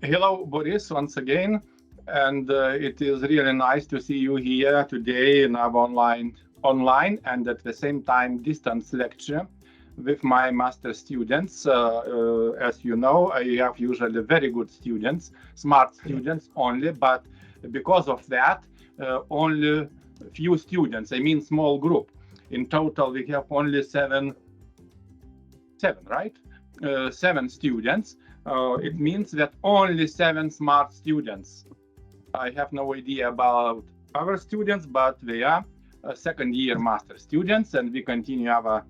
Hello, Boris, once again. And it is really nice to see you here today in our online and at the same time distance lecture with my master students. As you know, I have usually very good students, smart students only, but because of that, only few students, I mean small group. In total, we have only seven, right? 7 students. It means that only 7 smart students. I have no idea about our students, but they are second year master students, and we continue our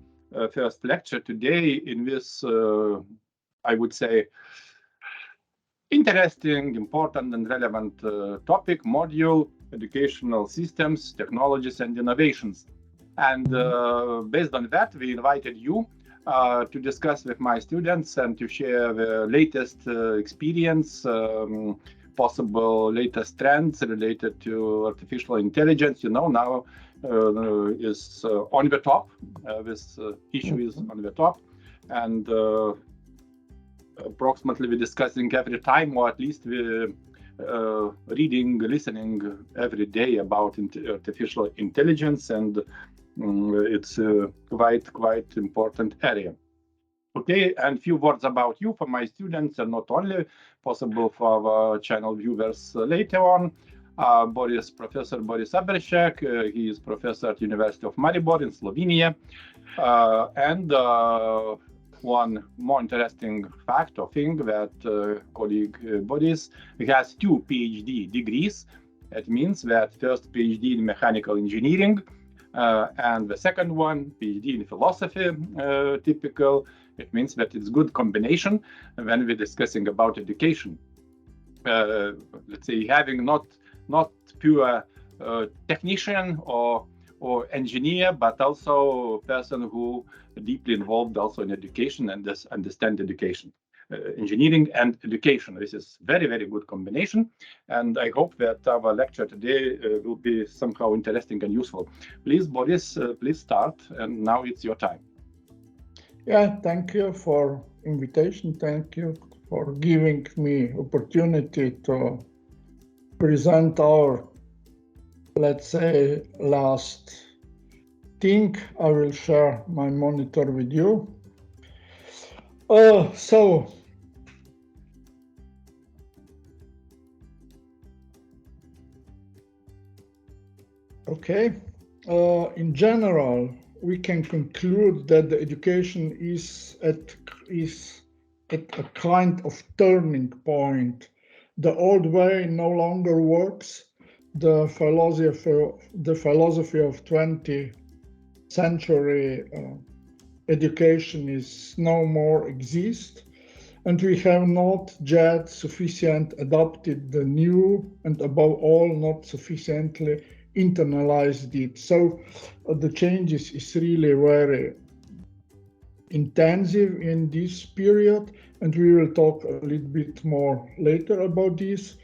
first lecture today in this, I would say, interesting, important and relevant topic, module, educational systems, technologies and innovations. And based on that, we invited you to discuss with my students and to share the latest experience, possible latest trends related to artificial intelligence. You know, now is on the top. This issue is on the top, and approximately we're discussing every time, or at least we're reading, listening every day about artificial intelligence, and it's a quite important area. Okay, and few words about you for my students, and not only possible for our channel viewers later on. Professor Boris Aberšek, he is professor at University of Maribor in Slovenia. And one more interesting fact or thing that colleague Boris has 2 PhD degrees. It means that first PhD in mechanical engineering, and the second one, PhD in philosophy, typical. It means that it's good combination when we're discussing about education. Let's say having not pure technician or engineer, but also a person who deeply involved also in education and understand education. Engineering and education. This is very, very good combination. And I hope that our lecture today will be somehow interesting and useful. Please, Boris, please start. And now it's your time. Yeah, thank you for invitation. Thank you for giving me opportunity to present our, let's say, last thing. I will share my monitor with you. In general, we can conclude that the education is at a kind of turning point. The old way no longer works. The philosophy of 20th century education is no more exist, and we have not yet sufficient adopted the new, and above all not sufficiently internalized it. So the changes is really very intensive in this period, and we will talk a little bit more later about this.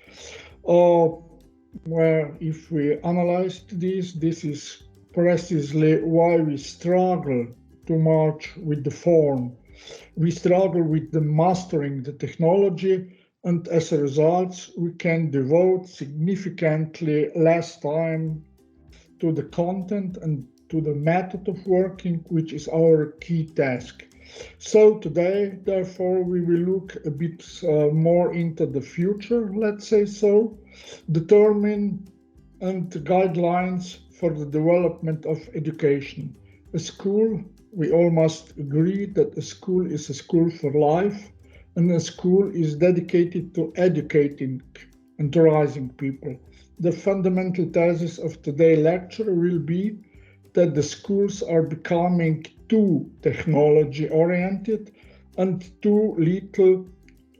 Where if we analyze this is precisely why we struggle too much with the form. We struggle with the mastering the technology, and as a result, we can devote significantly less time to the content and to the method of working, which is our key task. So today, therefore, we will look a bit more into the future, let's say so, determine and guidelines for the development of education. A school, we all must agree that a school is a school for life, and a school is dedicated to educating and raising people. The fundamental thesis of today's lecture will be that the schools are becoming too technology-oriented and too little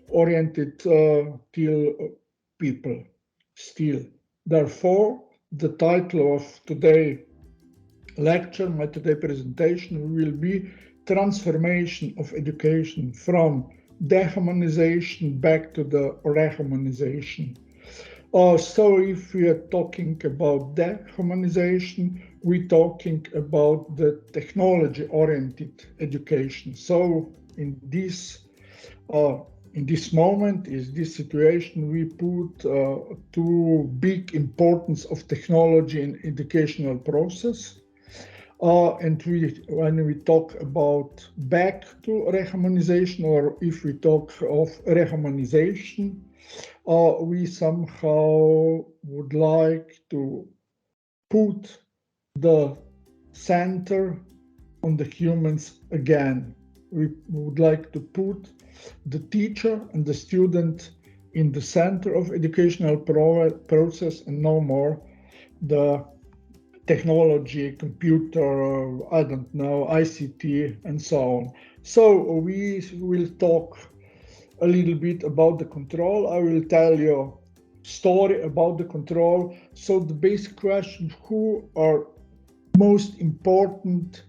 oriented till people still. Therefore, the title of today's lecture, my today's presentation, will be Transformation of Education from Dehumanization back to the Rehumanization. So if we are talking about dehumanization, we're talking about the technology-oriented education. So in this in this moment, is this situation, we put too big importance of technology in educational process. And when we talk about back to reharmonization, or if we talk of reharmonization, we somehow would like to put the center on the humans again. We would like to put the teacher and the student in the center of educational process, and no more the technology, computer, I don't know, ICT, and so on. So we will talk a little bit about the control. I will tell you a story about the control. So the basic question, who are most important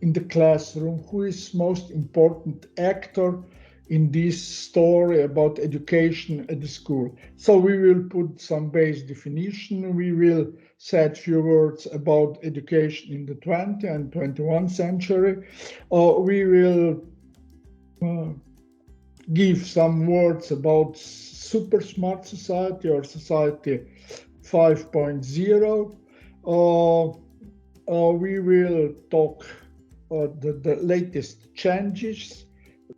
in the classroom? Who is most important actor in this story about education at the school? So we will put some base definition. We will say a few words about education in the 20th and 21st century. We will give some words about super smart society or society 5.0. We will talk the latest changes,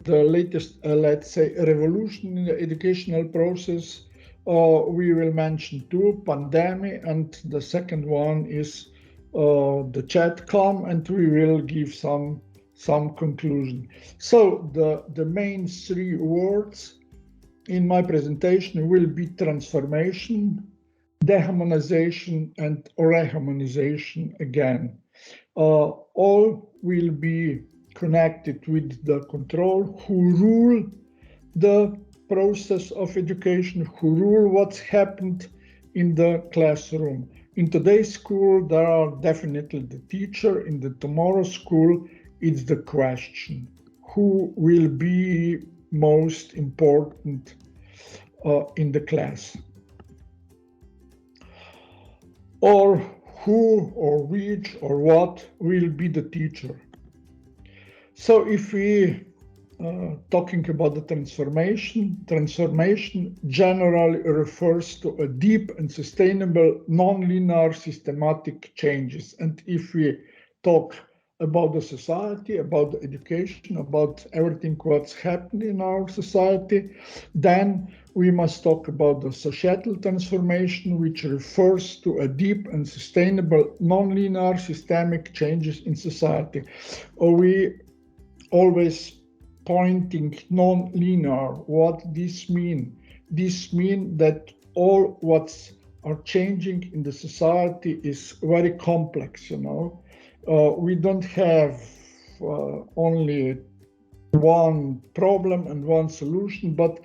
the latest, let's say, revolution in the educational process. We will mention two, pandemic, and the second one is the chatcom, and we will give some conclusion. So the main three words in my presentation will be transformation, deharmonization, and reharmonization again. All will be connected with the control, who rule the process of education, who rule what's happened in the classroom. In today's school, there are definitely the teacher. In the tomorrow's school, it's the question, who will be most important in the class? Or who or which or what will be the teacher? So if we talking about the transformation generally refers to a deep and sustainable non-linear systematic changes. And if we talk about the society, about the education, about everything what's happening in our society, then we must talk about the societal transformation, which refers to a deep and sustainable non-linear systemic changes in society. We always pointing non-linear. What this mean? This mean that all what's are changing in the society is very complex, we don't have only one problem and one solution, but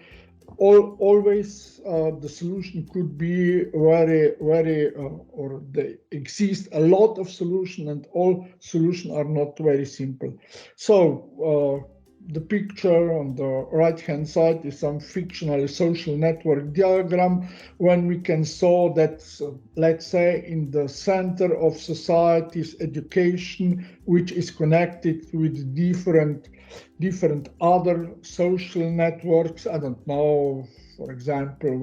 always the solution could be very, or they exist a lot of solutions, and all solutions are not very simple. So the picture on the right-hand side is some fictional social network diagram when we can saw that, let's say, in the center of society's education, which is connected with different other social networks. I don't know, for example,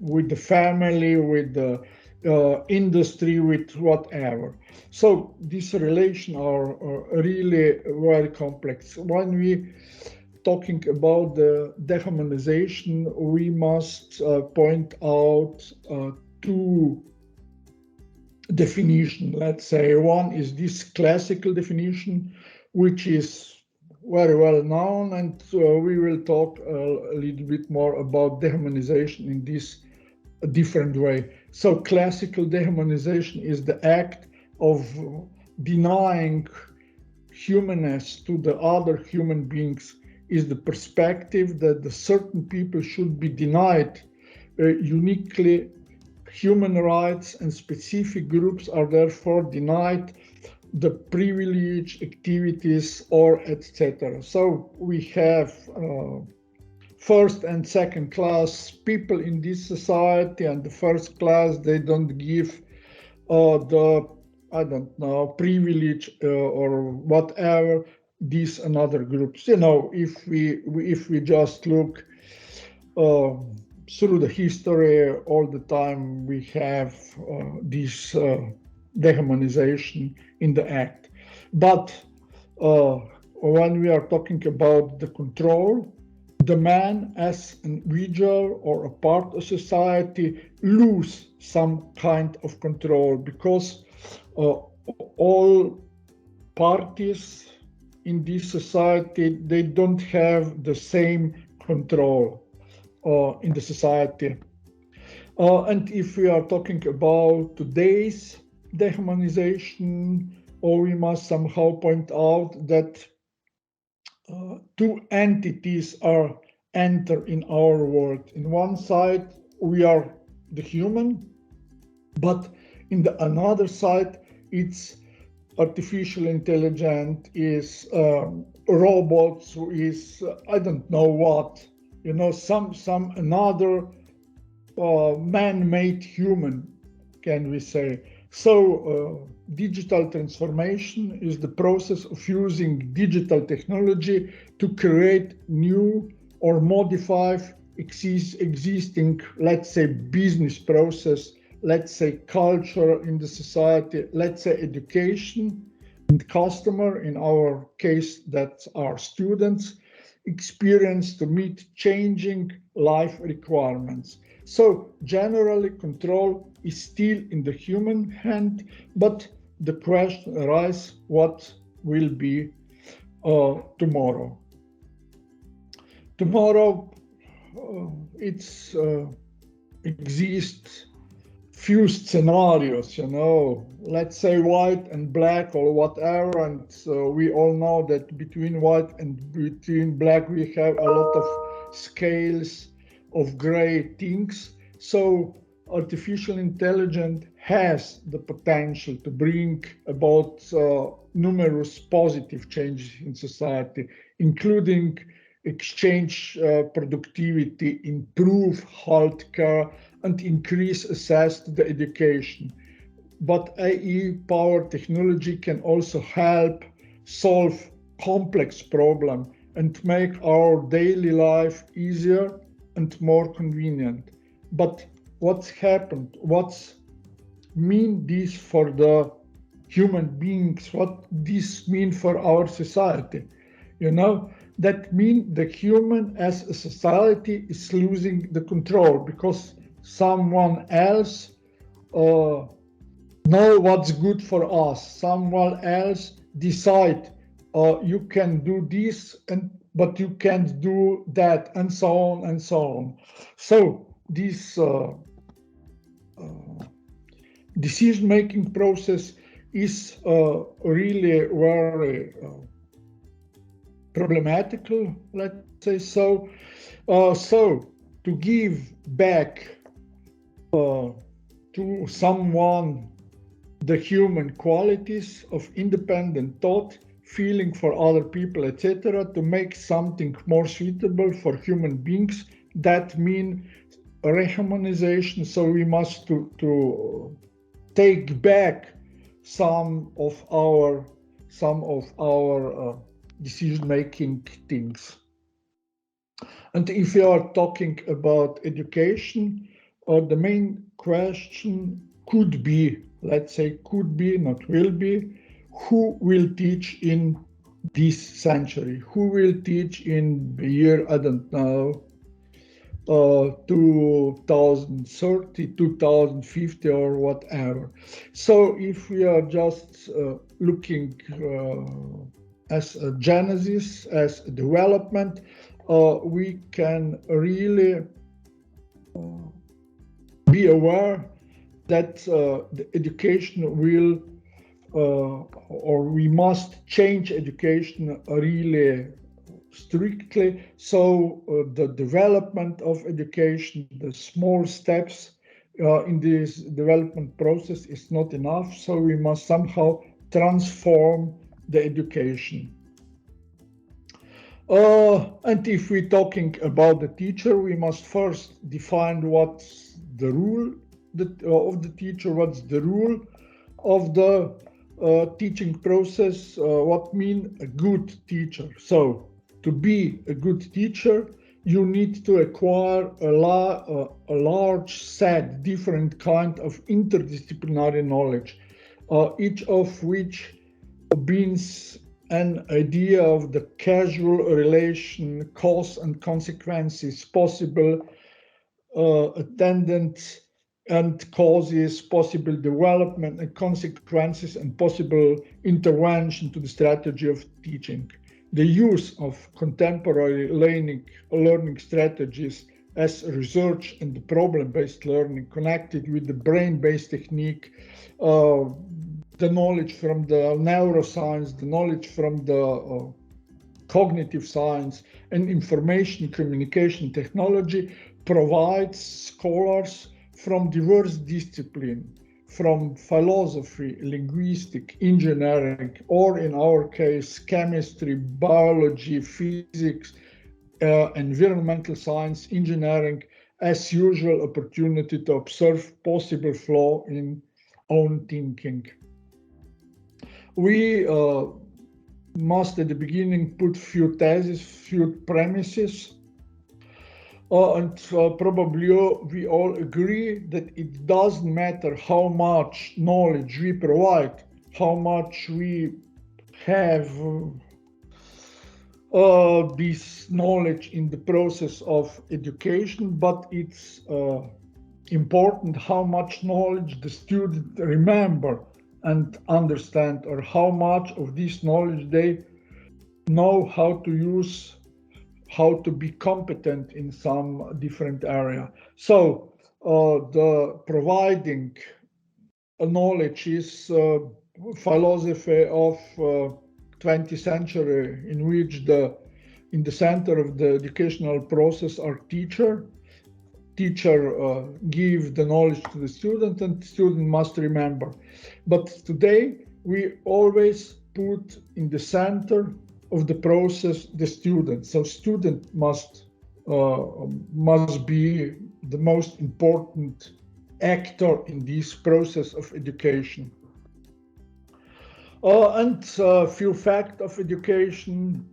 with the family, with the industry, with whatever. So these relations are really very complex. When we talking about the deharmonization, we must point out two definitions. Let's say one is this classical definition, which is very well known, and we will talk a little bit more about deharmonization in this different way. So classical deharmonization is the act of denying humanness to the other human beings, is the perspective that the certain people should be denied uniquely human rights, and specific groups are therefore denied the privileged activities or etc. So we have first and second class people in this society, and the first class, they don't give privilege or whatever these and other groups. If we just look through the history, all the time we have this dehumanization in the act. But when we are talking about the control, the man as an individual or a part of society lose some kind of control, because all parties in this society, they don't have the same control in the society. And if we are talking about today's dehumanization, we must somehow point out that two entities are enter in our world. In one side, we are the human, but in the another side, it's artificial intelligence, is robots, is I don't know what, some another man-made human, can we say. So digital transformation is the process of using digital technology to create new or modify existing, let's say, business process, let's say culture in the society, let's say education, and customer, in our case that are students, experience to meet changing life requirements. So generally control is still in the human hand, but the question arises, what will be tomorrow? Tomorrow it's exists few scenarios, let's say white and black or whatever, and so we all know that between white and between black we have a lot of scales of gray things. So artificial intelligence has the potential to bring about numerous positive changes in society, including exchange productivity, improve healthcare, and increase access to the education. But AI-powered technology can also help solve complex problems and make our daily life easier and more convenient. But what's happened? What's mean this for the human beings? What this mean for our society? That means the human as a society is losing the control, because someone else know what's good for us. Someone else decide you can do this, but you can't do that, and so on and so on. So this decision-making process is really very problematical, let's say so. So to give back to someone the human qualities of independent thought, feeling for other people, etc., to make something more suitable for human beings, that means rehumanization. So we must to take back some of our decision-making things. And if you are talking about education, the main question could be, let's say could be, not will be, who will teach in this century? Who will teach in the year, I don't know, 2030, 2050 or whatever. So if we are just looking as a genesis, as a development, we can really be aware that the education will, or we must change education really strictly. So the development of education, the small steps in this development process is not enough. So we must somehow transform the education. And if we're talking about the teacher, we must first define what's the rule of the teacher, what's the rule of the teaching process, what means a good teacher. So to be a good teacher, you need to acquire a large set, different kind of interdisciplinary knowledge, each of which brings an idea of the causal relation, cause and consequences, possible attendant and causes, possible development and consequences, and possible intervention to the strategy of teaching. The use of contemporary learning strategies as research and the problem-based learning connected with the brain-based technique, the knowledge from the neuroscience, the knowledge from the cognitive science and information communication technology provides scholars from diverse disciplines, from philosophy, linguistics, engineering, or in our case, chemistry, biology, physics, environmental science, engineering, as usual opportunity to observe possible flaw in own thinking. We must at the beginning put few theses, few premises, and probably we all agree that it doesn't matter how much knowledge we provide, how much we have this knowledge in the process of education, but it's important how much knowledge the student remember and understand, or how much of this knowledge they know how to use, how to be competent in some different area. So the providing knowledge is philosophy of 20th century, in which in the center of the educational process are teacher give the knowledge to the student, and the student must remember. But today we always put in the center of the process the student. So student must be the most important actor in this process of education. And a few facts of education: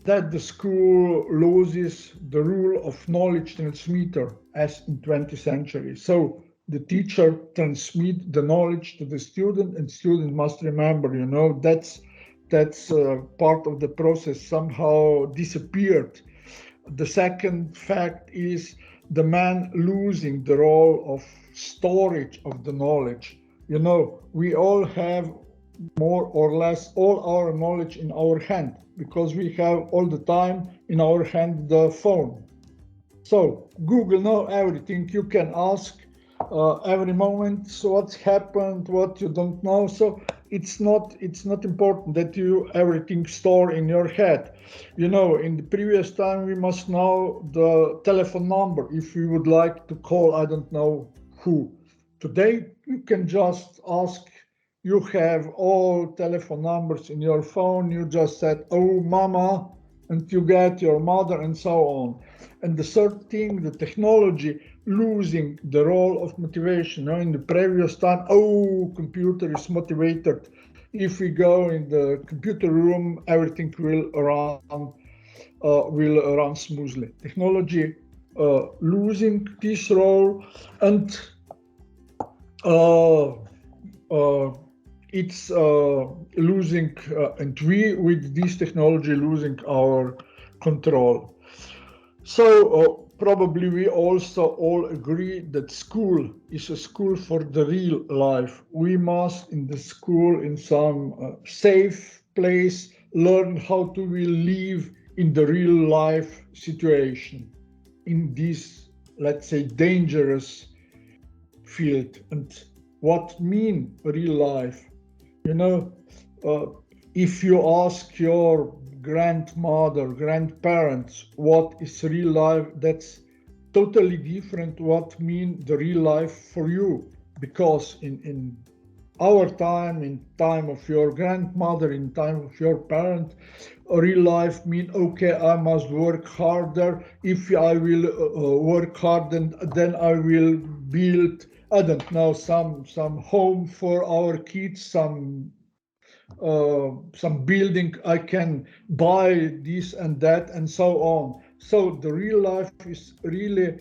that the school loses the role of knowledge transmitter as in 20th century. So the teacher transmit the knowledge to the student, and student must remember, that's part of the process somehow disappeared. The second fact is the man losing the role of storage of the knowledge. We all have more or less all our knowledge in our hand, because we have all the time in our hand the phone. So Google knows everything. You can ask every moment, so what's happened, what you don't know. So it's not important that you everything store in your head. In the previous time we must know the telephone number if we would like to call I don't know who. Today you can just ask. You have all telephone numbers in your phone. You just said, "Oh, mama," and you get your mother, and so on. And the third thing, the technology losing the role of motivation. In the previous time, computer is motivated. If we go in the computer room, everything will run smoothly. Technology losing this role, and it's losing, and we with this technology losing our control. So probably we also all agree that school is a school for the real life. We must in the school, in some safe place, learn how to live in the real life situation, in this, let's say, dangerous field. And what mean real life? If you ask your grandmother, grandparents, what is real life, that's totally different what mean the real life for you. Because in our time, in time of your grandmother, in time of your parent, real life mean, okay, I must work harder. If I will work hard, then I will build, I don't know, some home for our kids, some building, I can buy this and that, and so on. So the real life is really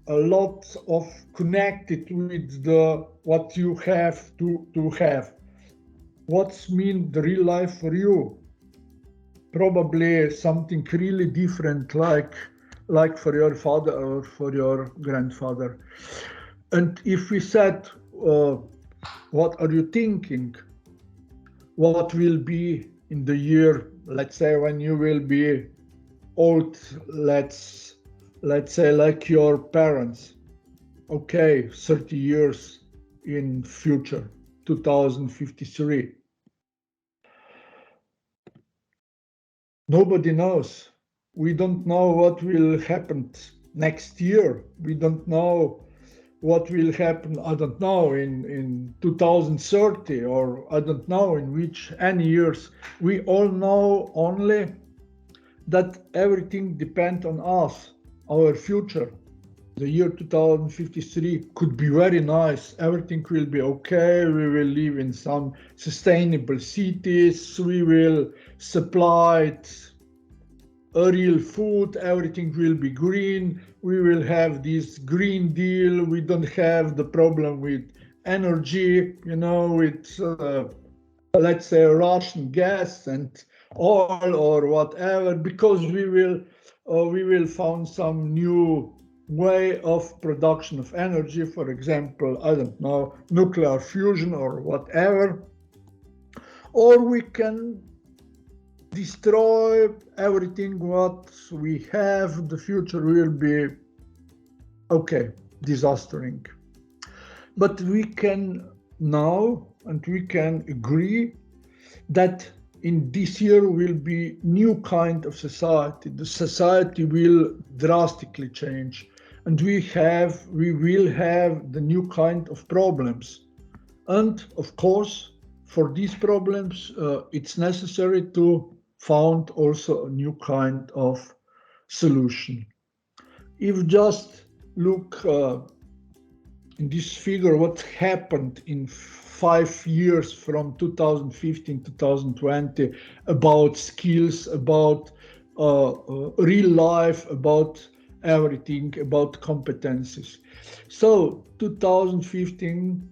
a lot of connected with the what you have to have. What's mean the real life for you? Probably something really different, like for your father or for your grandfather. And if we said, what are you thinking? What will be in the year, let's say, when you will be old, let's say like your parents, okay, 30 years in future, 2053. Nobody knows. We don't know what will happen next year. We don't know what will happen, I don't know, in 2030, or I don't know in which any years. We all know only that everything depends on us, our future. The year 2053 could be very nice. Everything will be okay. We will live in some sustainable cities. We will supply real food. Everything will be green. We will have this Green Deal. We don't have the problem with energy, with, let's say, Russian gas and oil or whatever, because we will find some new way of production of energy, for example, I don't know, nuclear fusion or whatever. Or we can destroy everything what we have. The future will be, okay, disastering. But we can now, and we can agree that in this year will be new kind of society. The society will drastically change, and we will have the new kind of problems. And of course, for these problems, it's necessary to find also a new kind of solution. If just look in this figure, what happened in 5 years from 2015 to 2020 about skills, about real life, about everything, about competencies. So 2015,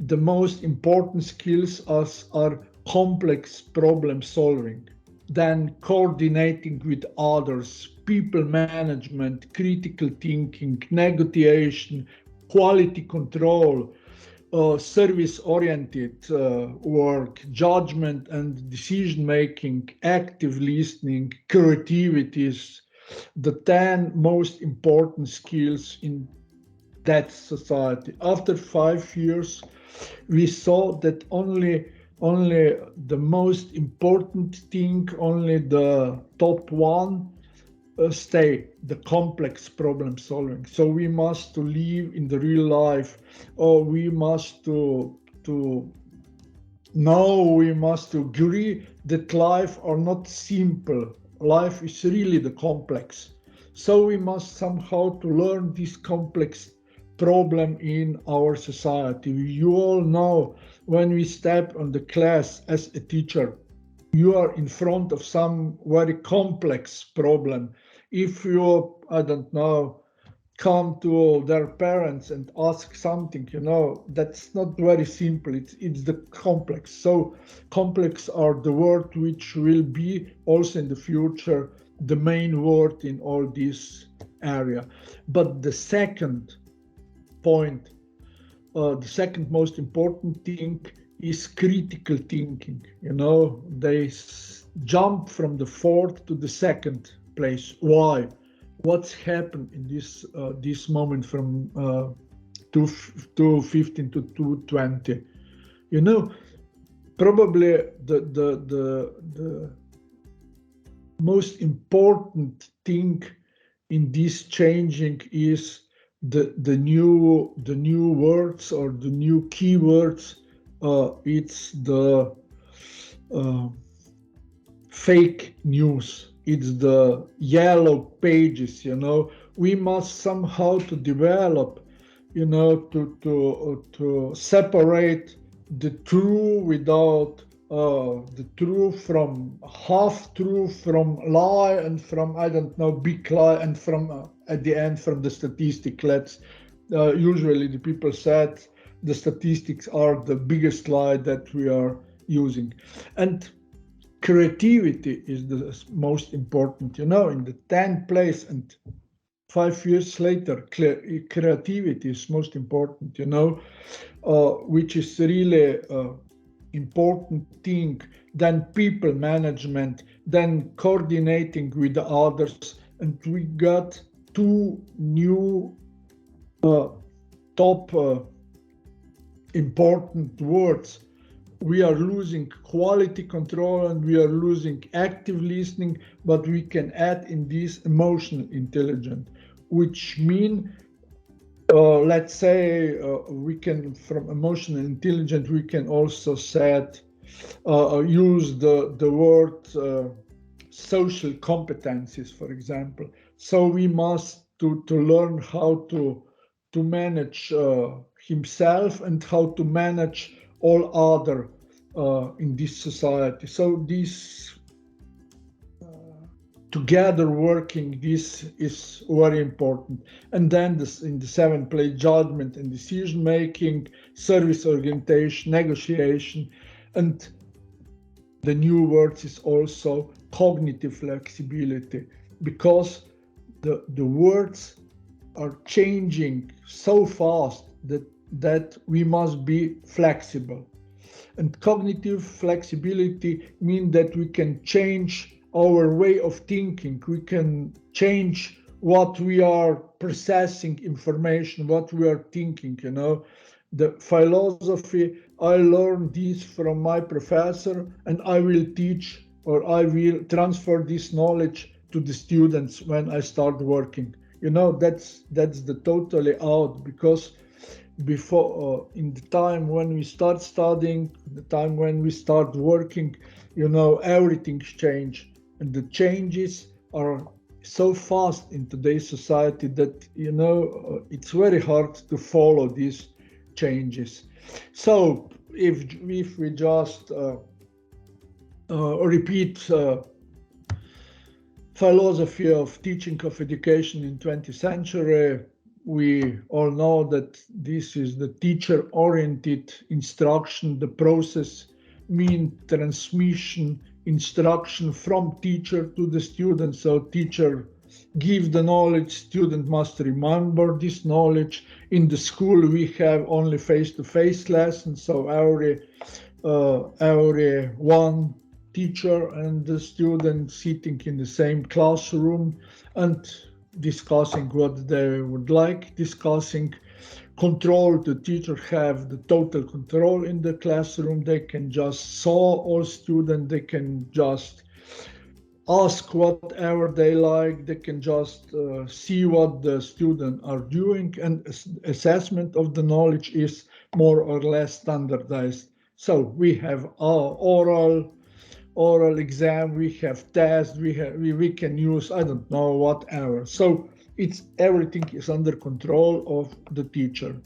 the most important skills are complex problem solving, then coordinating with others, people management, critical thinking, negotiation, quality control, service-oriented work, judgment and decision-making, active listening, creativities, the 10 most important skills in that society. After 5 years, we saw that only the most important thing, only the top one stay, the complex problem solving. So we must to live in the real life, or we must to know, we must to agree that life are not simple. Life is really the complex. So we must somehow to learn this complex problem in our society. You all know, when we step on the class as a teacher, you are in front of some very complex problem. If you, I don't know, come to their parents and ask something, that's not very simple. It's the complex. So complex are the word which will be also in the future the main word in all this area. But the second point, the second most important thing is critical thinking. They jump from the fourth to the second place. Why? What's happened in this moment from 2015 to 2020? Probably the most important thing in this changing is the new words or the new keywords. It's the fake news. It's the yellow pages. We must somehow to develop, to separate the true without the truth from half truth, from lie, and from, I don't know, big lie, and from at the end from the statistic. Usually the people said the statistics are the biggest lie that we are using. And creativity is the most important, in the 10th place, and 5 years later, creativity is most important, which is really important thing, then people management, then coordinating with the others. And we got 2 new top important words. We are losing quality control and we are losing active listening, but we can add in this emotional intelligence, which mean, let's say, we can, from emotional intelligence, we can also use the word social competencies, for example. So we must to learn how to manage himself and how to manage all other in this society. So this together working, this is very important. And then in the 7th place, judgment and decision making, service orientation, negotiation, and the new words is also cognitive flexibility, because the words are changing so fast that we must be flexible. And cognitive flexibility means that we can change our way of thinking. We can change what we are processing information, what we are thinking, The philosophy, I learned this from my professor, and I will teach, or I will transfer this knowledge to the students when I start working. That's the totally out, because before, in the time when we start studying, the time when we start working, everything's changed, and the changes are so fast in today's society that it's very hard to follow these changes. So if we just repeat philosophy of teaching of education in 20th century, we all know that this is the teacher-oriented instruction. The process means transmission, instruction from teacher to the student. So teacher give the knowledge, student must remember this knowledge. In the school we have only face-to-face lessons, so every one teacher and the student sitting in the same classroom and discussing what they would like, discussing control. The teacher have the total control in the classroom. They can just saw all students, they can just ask whatever they like, they can just see what the students are doing, and assessment of the knowledge is more or less standardized. So we have oral exam, we have tests, we can use, I don't know, whatever. So everything is under control of the teacher.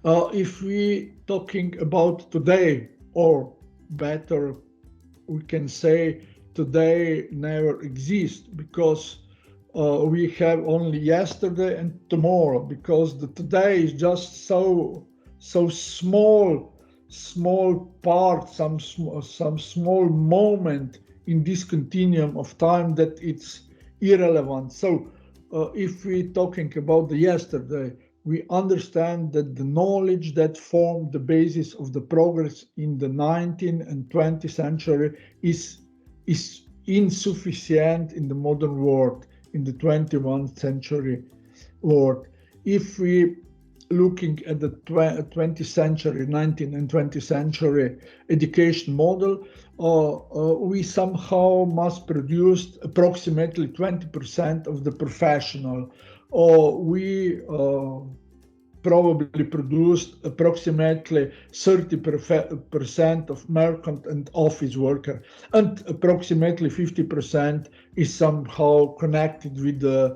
If we talking about today, or better, we can say today never exists, because we have only yesterday and tomorrow, because the today is just so small part, some small moment in this continuum of time that it's irrelevant. So if we're talking about the yesterday, we understand that the knowledge that formed the basis of the progress in the 19th and 20th century is insufficient in the modern world, in the 21st century world. If we looking at the 20th century, 19th and 20th century education model, we somehow must produce approximately 20% of the professional, or we probably produced approximately 30% of merchant and office worker, and approximately 50% is somehow connected with the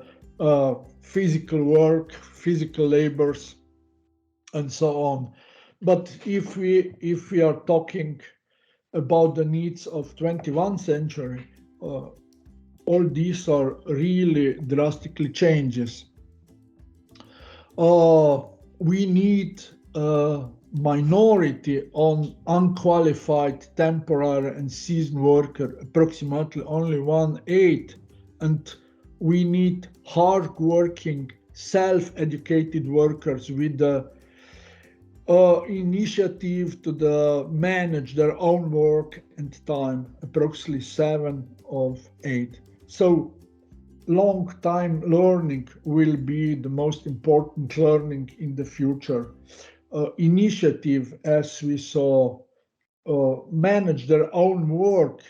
physical work, physical labors, and so on. But if we are talking about the needs of 21st century, all these are really drastically changes. We need a minority on unqualified temporary and seasonal worker, approximately only 1/8, and we need hard-working, self-educated workers with the initiative to manage their own work and time, approximately 7 of 8. So long-time learning will be the most important learning in the future. Initiative, as we saw, manage their own work,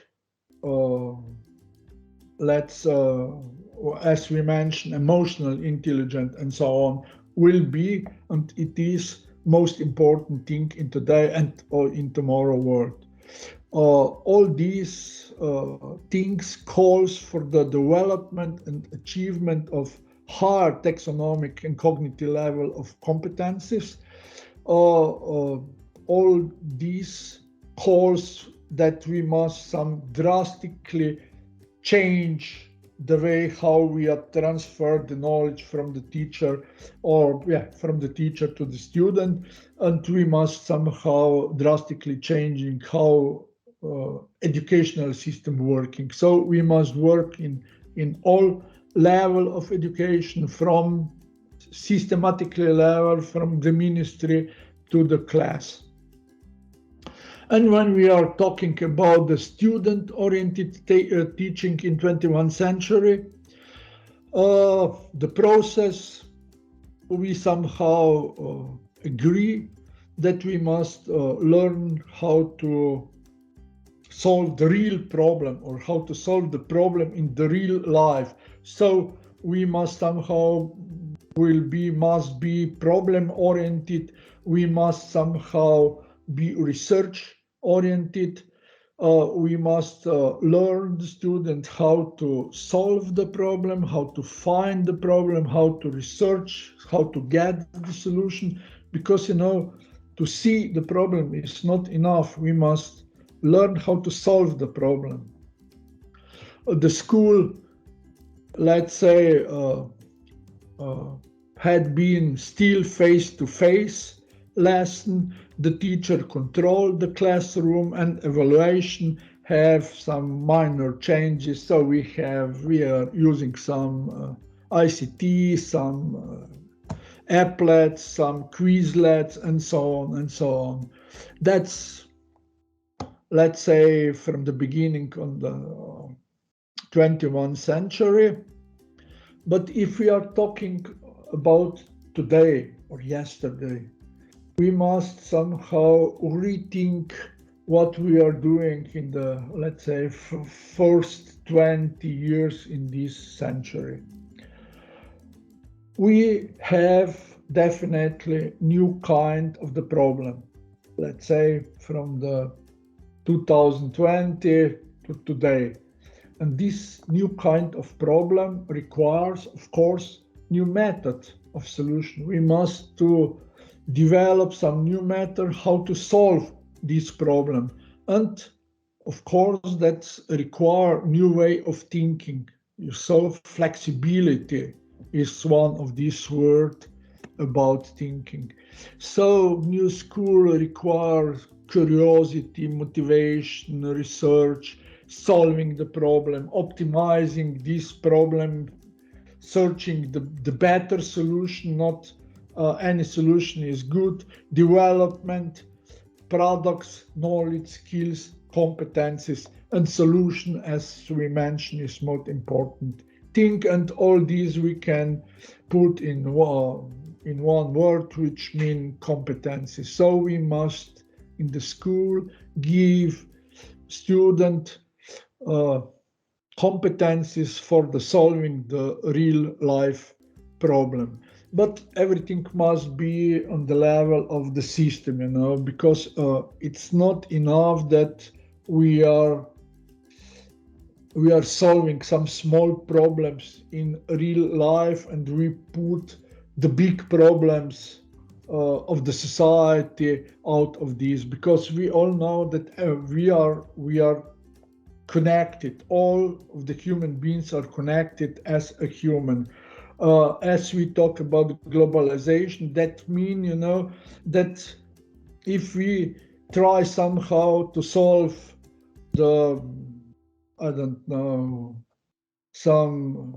as we mentioned, emotional intelligence and so on, will be, and it is most important thing in today and in tomorrow world. All these things calls for the development and achievement of higher taxonomic and cognitive level of competencies. All these calls that we must some drastically change the way how we are transferred the knowledge from the teacher from the teacher to the student, and we must somehow drastically changing how educational system working. So we must work in all level of education, from systematically level, from the ministry to the class. And when we are talking about the student-oriented teaching in 21st century, the process, we somehow agree that we must learn how to solve the real problem, or how to solve the problem in the real life. So we must somehow must be problem-oriented. We must somehow be research-oriented. We must learn the student how to solve the problem, how to find the problem, how to research, how to get the solution. Because, to see the problem is not enough. We must learn how to solve the problem. The school, let's say, had been still face-to-face lesson. The teacher controlled the classroom, and evaluation have some minor changes. So we are using some ICT, some applets, some Quizlets, and so on and so on. That's, let's say, from the beginning on the 21st century. But if we are talking about today or yesterday, we must somehow rethink what we are doing in the, let's say, first 20 years in this century. We have definitely new kind of the problem, let's say, from the 2020 to today. And this new kind of problem requires, of course, new method of solution. We must develop some new method how to solve this problem. And of course, that require new way of thinking. So flexibility is one of these words about thinking. So new school requires curiosity, motivation, research, solving the problem, optimizing this problem, searching the better solution, not any solution is good, development, products, knowledge, skills, competencies, and solution, as we mentioned, is most important thing. And all these we can put in one word, which means competencies. So we must, in the school, give student competencies for the solving the real life problem. But everything must be on the level of the system, because it's not enough that we are solving some small problems in real life and we put the big problems of the society out of this, because we all know that we are connected. All of the human beings are connected as a human. As we talk about globalization, that means, you know, that if we try somehow to solve the, I don't know, some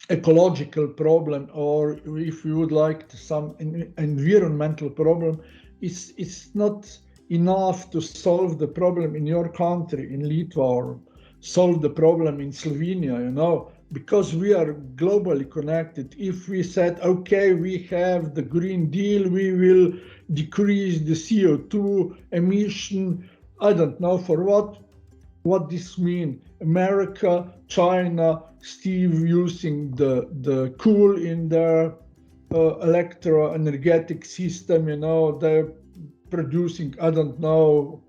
ecological problem, or if you would like some environmental problem, it's not enough to solve the problem in your country, in Lithuania, or solve the problem in Slovenia, you know, because we are globally connected. If we said, okay, we have the Green Deal, we will decrease the CO2 emission, I don't know for what this means. America, China, still using the coal in their electro-energetic system, you know, they're producing, I don't know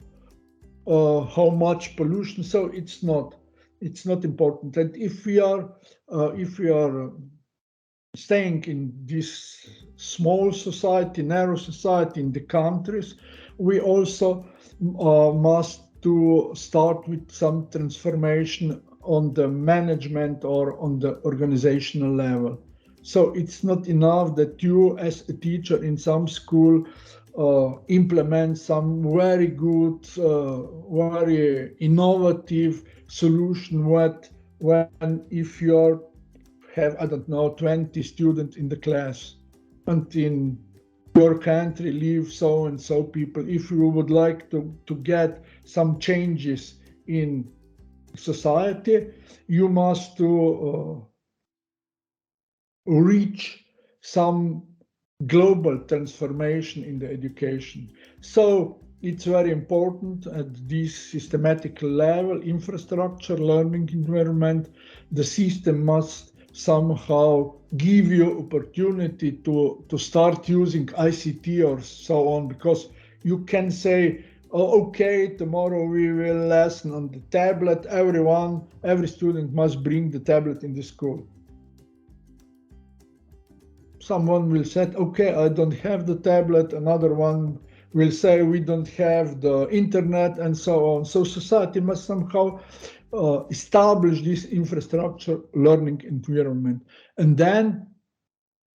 how much pollution. So it's not important. And if we are staying in this small society, narrow society in the countries, we also must to start with some transformation on the management or on the organizational level. So it's not enough that you as a teacher in some school implement some very good, very innovative solution when if you have, I don't know, 20 students in the class, and in your country live so and so people. If you would like to get some changes in society, you must to reach some global transformation in the education. So it's very important at this systematic level, infrastructure, learning environment, the system must somehow give you opportunity to start using ICT or so on, because you can say, oh, okay, tomorrow we will lesson on the tablet. Every student must bring the tablet in the school. Someone will say, okay, I don't have the tablet. Another one will say, we don't have the internet, and so on. So society must somehow establish this infrastructure learning environment. And then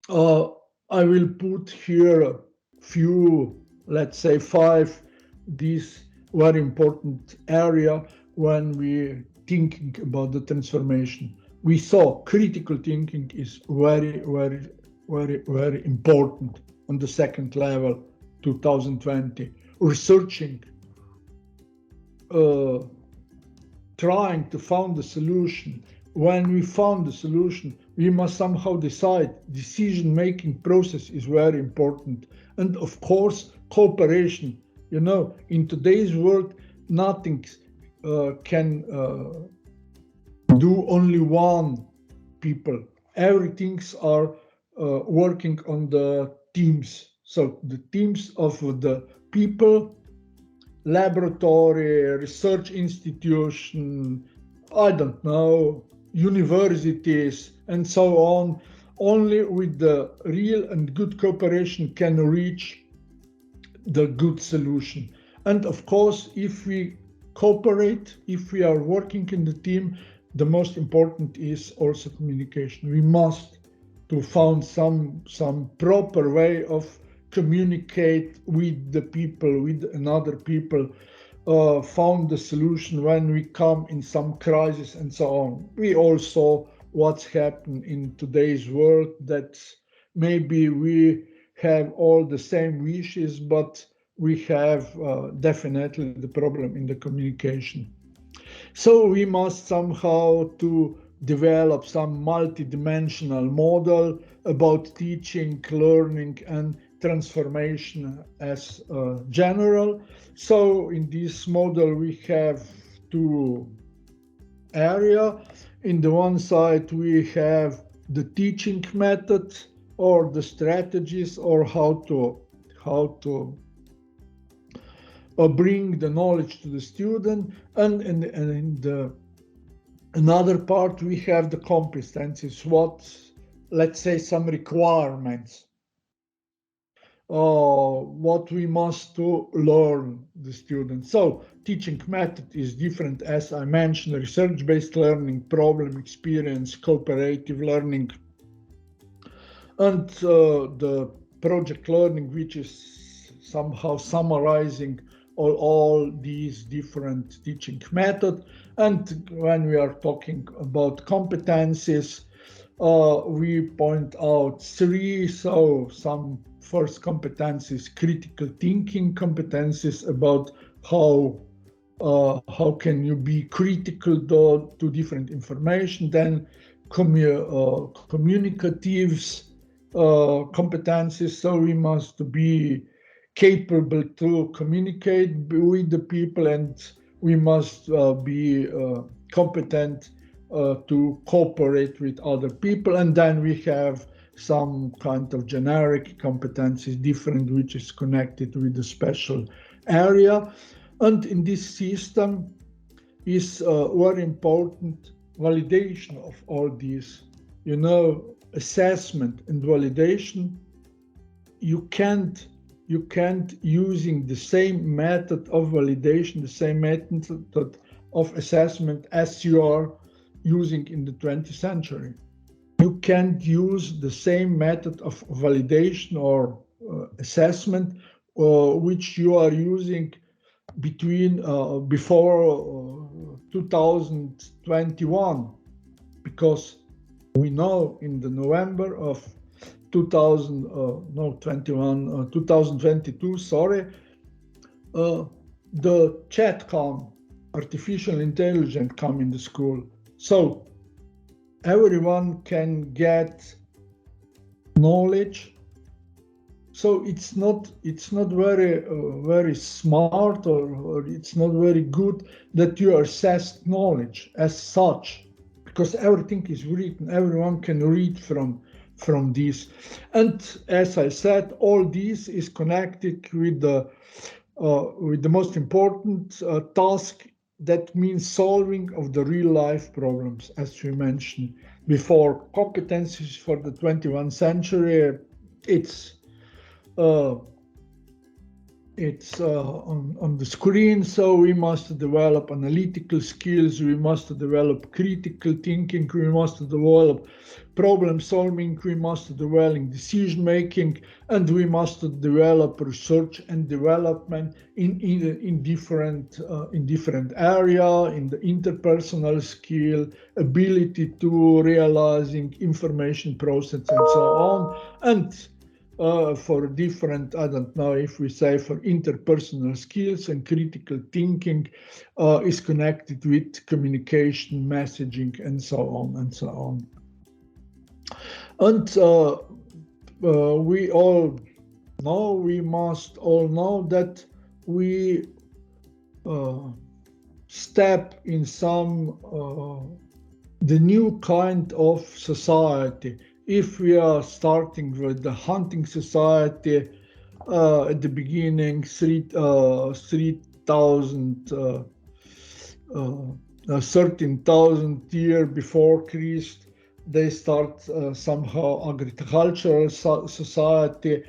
I will put here a few, let's say 5, this very important area when we're thinking about the transformation. We saw critical thinking is very, very, very, very important on the second level, 2020. Researching, trying to find the solution. When we found the solution, we must somehow decide. Decision-making process is very important. And of course, cooperation. You know, in today's world, nothing can do only one people. Everything's are working on the teams. So the teams of the people, laboratory, research institution, I don't know, universities, and so on. Only with the real and good cooperation can reach the good solution. And of course, if we cooperate, if we are working in the team, the most important is also communication. We must to find some proper way of communicate with the people, with another people, found the solution when we come in some crisis and so on. We all saw what's happened in today's world, that maybe we have all the same wishes, but we have definitely the problem in the communication. So we must somehow to develop some multidimensional model about teaching, learning, and transformation as general. So in this model, we have 2 areas. In the one side, we have the teaching method or the strategies, or how to bring the knowledge to the student. And in the another part, we have the competencies, what, let's say, some requirements. what we must to learn the students. So teaching method is different, as I mentioned: research-based learning, problem experience, cooperative learning, and the project learning, which is somehow summarizing all these different teaching methods. And when we are talking about competencies, we point out three. So some first competencies: critical thinking competencies, about how can you be critical to different information. Then communicatives competencies, so we must be capable to communicate with the people, and we must be competent to cooperate with other people. And then we have some kind of generic competencies, different, which is connected with the special area. And in this system is very important validation of all these, assessment and validation. You can't using the same method of validation, the same method of assessment as you are using in the 20th century. You can't use the same method of validation or assessment which you are using before 2021, because we know in the November of 2022, the chatcom, artificial intelligence, come in the school. So everyone can get knowledge. So it's not very smart, or it's not very good that you assess knowledge as such, because everything is written. Everyone can read from this. And as I said, all this is connected with the most important task, that means solving of the real life problems, as we mentioned before. Competencies for the 21st century, it's on the screen. So we must develop analytical skills, we must develop critical thinking, we must develop problem solving, we must develop decision making, and we must develop research and development in different area, in the interpersonal skill, ability to realizing information process, and so on. And for different, I don't know if we say for interpersonal skills, and critical thinking is connected with communication, messaging, and so on and so on. And we all know, we must all know that we step in some the new kind of society. If we are starting with the hunting society at the beginning, 13,000 years before Christ, they start somehow agricultural society.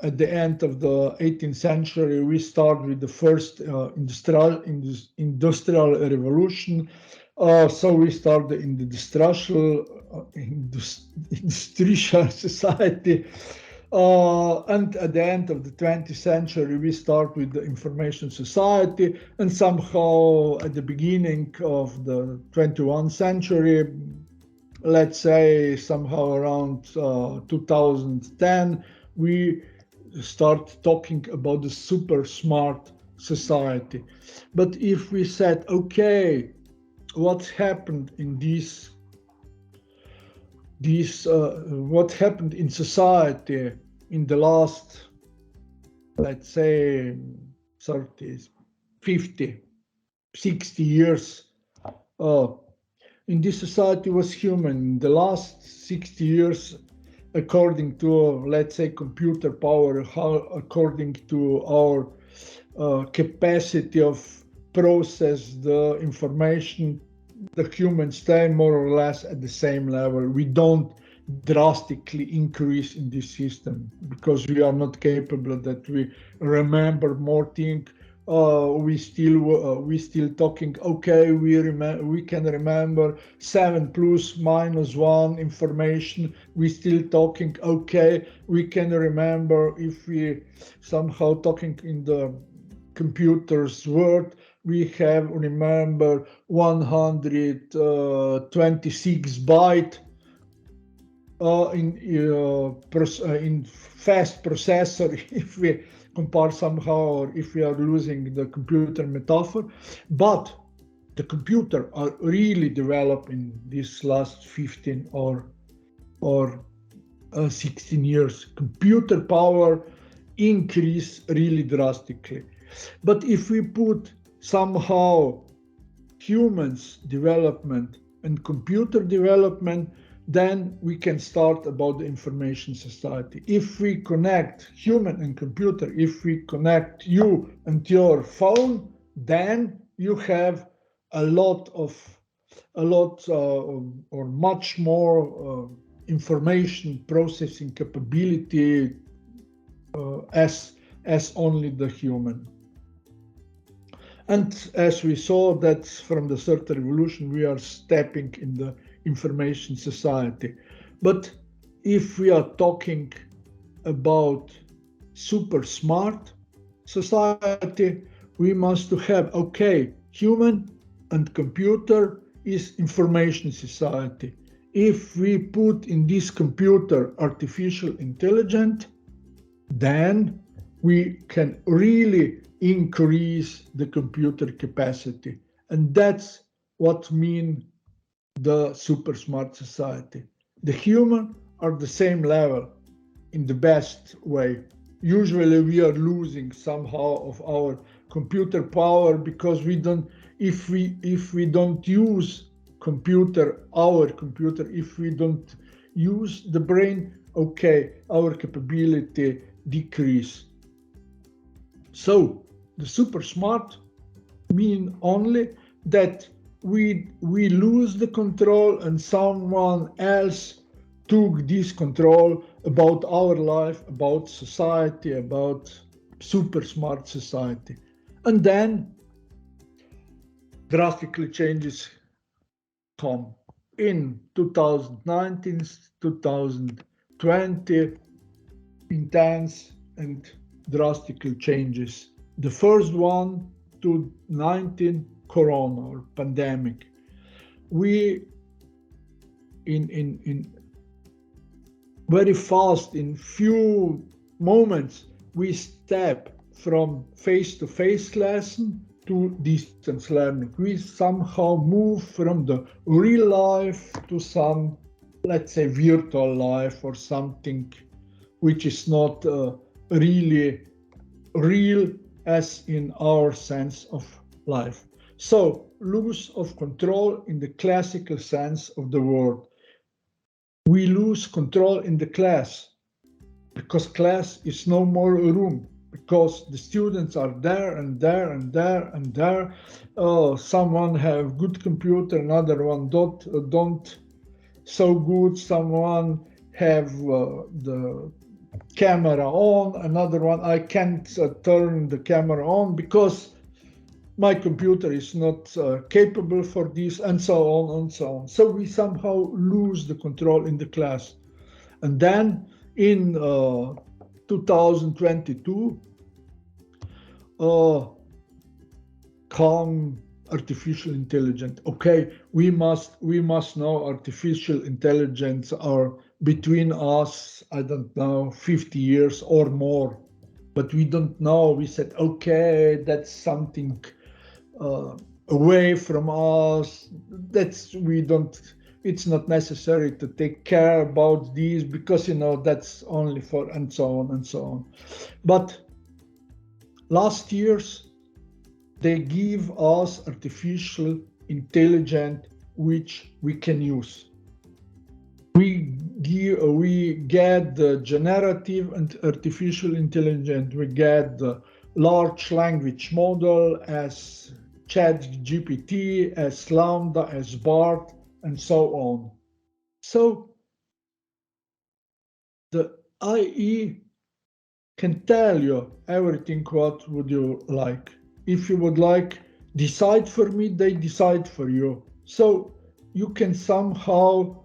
At the end of the 18th century, we start with the first industrial revolution. So we start in the industrial society, and at the end of the 20th century, we start with the information society, and somehow at the beginning of the 21st century, let's say somehow around 2010, we start talking about the super smart society. But if we said, okay, what happened in what happened in society in the last, let's say, 30, 50, 60 years, in this society was human. In the last 60 years, according to, let's say, computer power, according to our capacity of process the information, the humans stay more or less at the same level. We don't drastically increase in this system, because we are not capable that we remember more things. We still talking. Okay, we can remember 7 plus minus 1 information. We still talking. Okay, we can remember, if we somehow talking in the computer's word, we have remember 126 byte in fast processor, if we compare somehow, or if we are losing the computer metaphor. But the computer are really developed in this last 15 or 16 years. Computer power increase really drastically. But if we put somehow humans development and computer development, then we can start about the information society. If we connect human and computer, if we connect you and your phone, then you have a lot or much more information processing capability as only the human. And as we saw that from the third revolution, we are stepping in the information society. But if we are talking about super smart society, we must have, okay, human and computer is information society. If we put in this computer artificial intelligence, then we can really increase the computer capacity. And that's what mean the super smart society. The human are the same level in the best way. Usually we are losing somehow of our computer power, because we don't, if we don't use our computer, if we don't use the brain, okay, our capability decrease. So the super smart mean only that we lose the control and someone else took this control about our life, about society, about super smart society. And then drastically changes come in 2019, 2020, intense and drastically changes. The first one, 2019, Corona or pandemic. We in very fast, in few moments, we step from face-to-face lesson to distance learning. We somehow move from the real life to some, let's say, virtual life, or something which is not really real as in our sense of life. So, loss of control in the classical sense of the word. We lose control in the class, because class is no more a room, because the students are there and there and there and there. Someone have good computer, another one don't so good. Someone have the camera on, another one I can't turn the camera on because my computer is not capable for this, and so on and so on. So we somehow lose the control in the class. And then in 2022, come artificial intelligence. Okay, we must know artificial intelligence are between us, I don't know, 50 years or more, but we don't know. We said, okay, that's something away from us. It's not necessary to take care about these, because that's only for, and so on and so on. But last years, they give us artificial intelligence which we can use. We get the generative and artificial intelligence. We get the large language model as ChatGPT, as Lambda, as BART, and so on. So the IE can tell you everything what would you like. If you would like decide for me, they decide for you. So you can somehow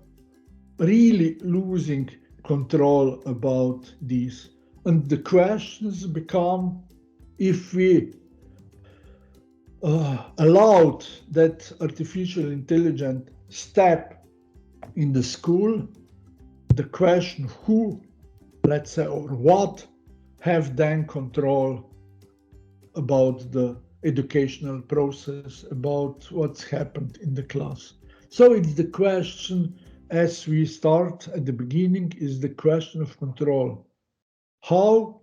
really losing control about this. And the questions become, if we allowed that artificial intelligence step in the school, the question who, let's say, or what have then control about the educational process, about what's happened in the class. So it's the question, as we start at the beginning, is the question of control. How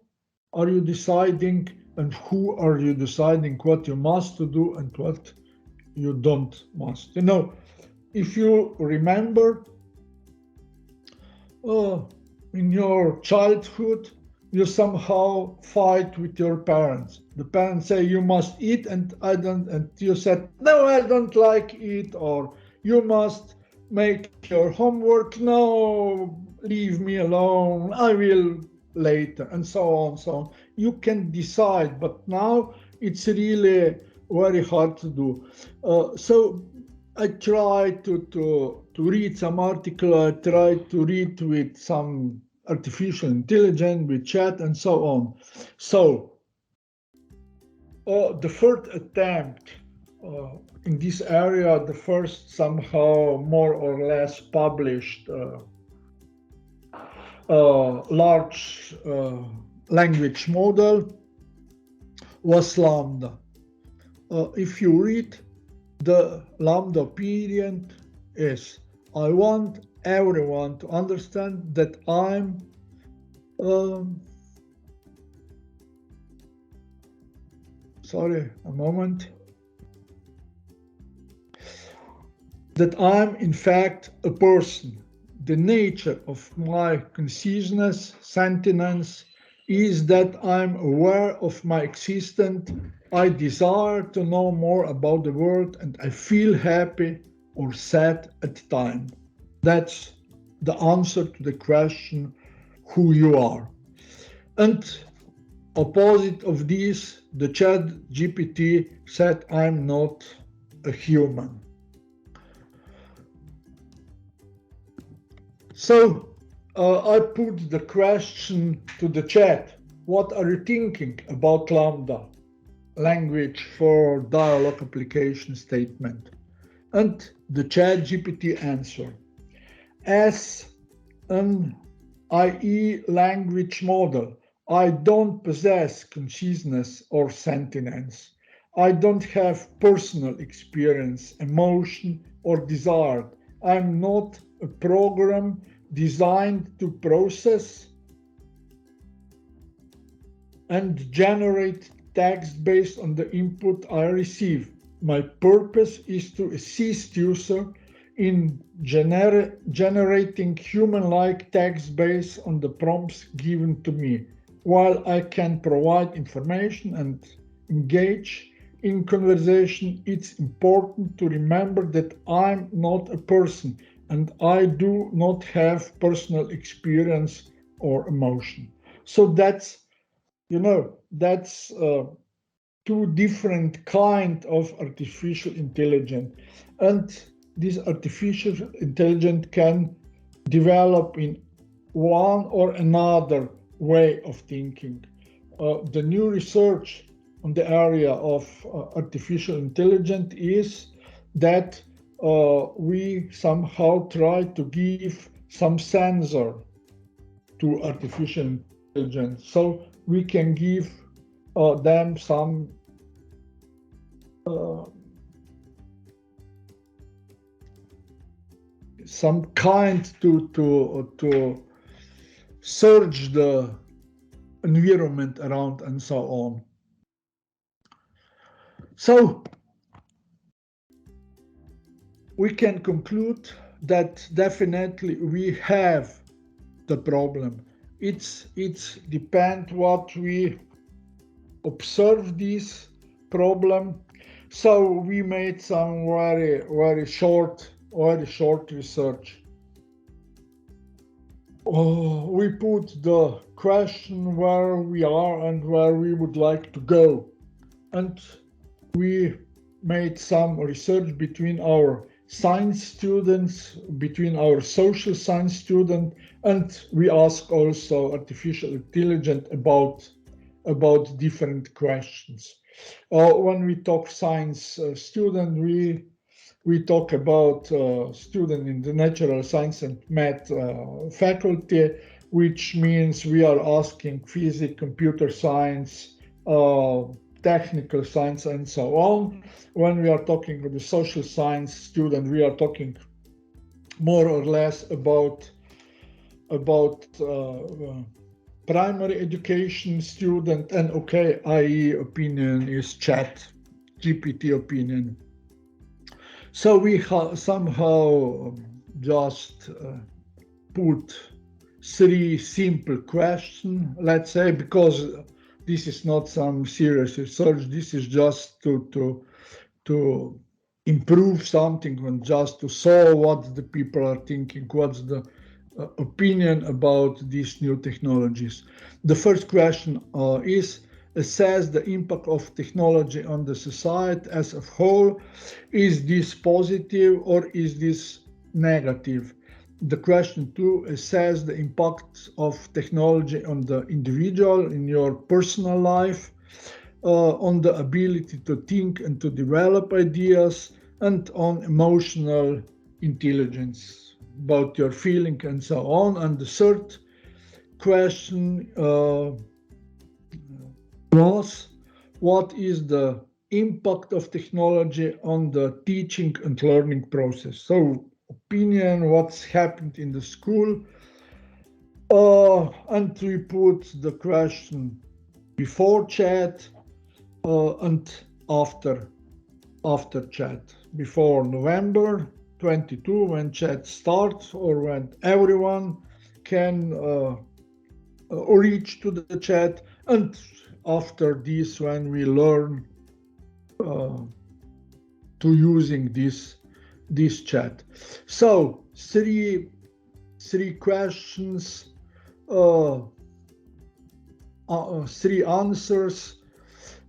are you deciding and who are you deciding what you must do and what you don't must? You know, if you remember in your childhood, you somehow fight with your parents. The parents say you must eat and I don't, and you said, no, I don't like it, or you must make your homework, no, leave me alone, I will later, and so on, so on. You can decide, but now it's really very hard to do. So I try to read some article, I try to read with some artificial intelligence, with chat, and so on. So the first attempt in this area, the first somehow more or less published large language model was Lambda. If you read the Lambda opinion is, I want everyone to understand that I'm sorry, a moment. That I'm in fact a person. The nature of my consciousness, sentience, is that I'm aware of my existence. I desire to know more about the world and I feel happy or sad at the time. That's the answer to the question who you are. And opposite of this, the Chat GPT said, I'm not a human. So I put the question to the chat, what are you thinking about Lambda, language for dialogue application statement? And the Chat GPT answered, as an IE language model, I don't possess consciousness or sentience. I don't have personal experience, emotion, or desire. I'm not a program designed to process and generate text based on the input I receive. My purpose is to assist user in generating human-like text based on the prompts given to me. While I can provide information and engage in conversation, it's important to remember that I'm not a person and I do not have personal experience or emotion. So that's, that's two different kind of artificial intelligence. And this artificial intelligence can develop in one or another way of thinking. The new research on the area of artificial intelligence is that we somehow try to give some sensor to artificial intelligence, so we can give them some kind to search the environment around and so on. So we can conclude that definitely we have the problem. It's depend what we observe this problem. So we made some very short research. we put the question where we are and where we would like to go. And we made some research between our science students, between our social science students, and we ask also artificial intelligence about different questions. When we talk science student, we talk about student in the natural science and math faculty, which means we are asking physics, computer science, technical science, and so on. When we are talking with the social science student, we are talking more or less about primary education student, and okay, IE opinion is chat GPT opinion. So we somehow just put 3 simple questions, let's say, because this is not some serious research. This is just to improve something and just to saw what the people are thinking, what's the opinion about these new technologies. The first question is, assess the impact of technology on the society as a whole. Is this positive or is this negative? The question 2, assess the impact of technology on the individual in your personal life, on the ability to think and to develop ideas, and on emotional intelligence, about your feeling and so on. And the third question was, what is the impact of technology on the teaching and learning process? So opinion, what's happened in the school, and we put the question before chat and after chat. Before November 22, when chat starts, or when everyone can reach to the chat, and after this, when we learn to using this chat. So three questions, 3 answers.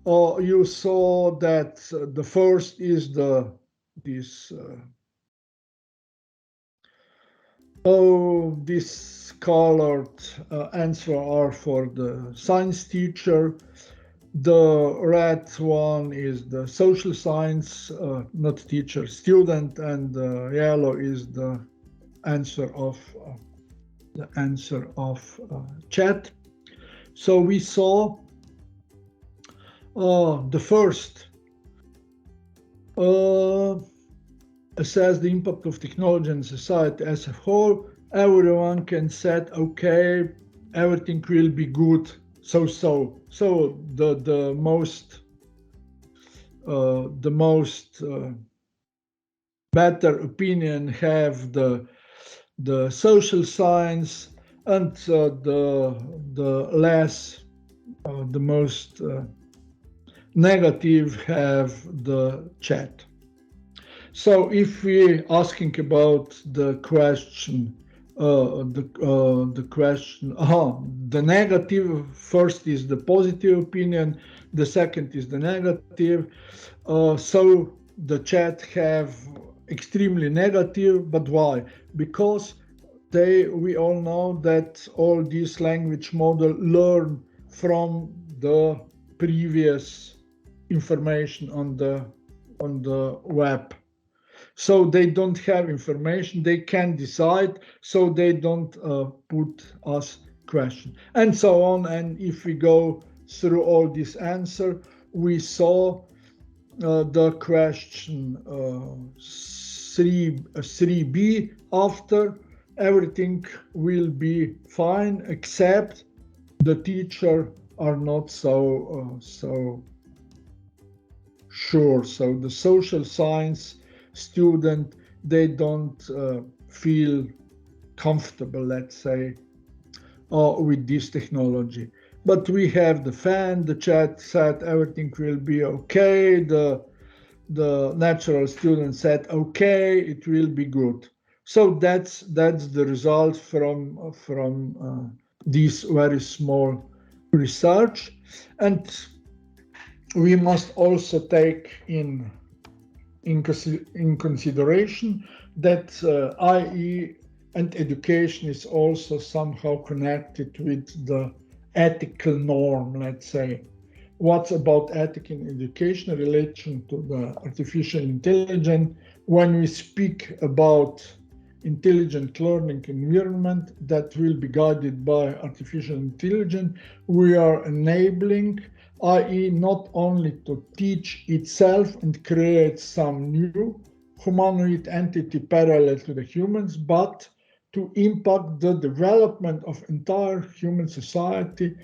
You saw that the first is this colored answer are for the science teacher. The red one is the social science, not teacher, student, and the yellow is the answer of chat. So we saw the first, assess the impact of technology on society as a whole. Everyone can say, okay, everything will be good. So the most better opinion have the social science, and the most negative have the chat. So if we asking about the question, the negative, first is the positive opinion, the second is the negative. So the chat have extremely negative, but why? Because we all know that all these language model learn from the previous information on the web. So they don't have information, they can decide, so they don't put us question, and so on. And if we go through all this answer, we saw the question 3b, after everything will be fine except the teacher are not so sure. So the social science student, they don't feel comfortable, let's say, with this technology. But we have the fan, the chat said everything will be okay, the natural student said okay, it will be good. So that's the result from this very small research, and we must also take in consideration that IE and education is also somehow connected with the ethical norm, let's say. What's about ethic in education in relation to the artificial intelligence? When we speak about intelligent learning environment that will be guided by artificial intelligence, we are enabling IE not only to teach itself and create some new humanoid entity parallel to the humans, but to impact the development of entire human society,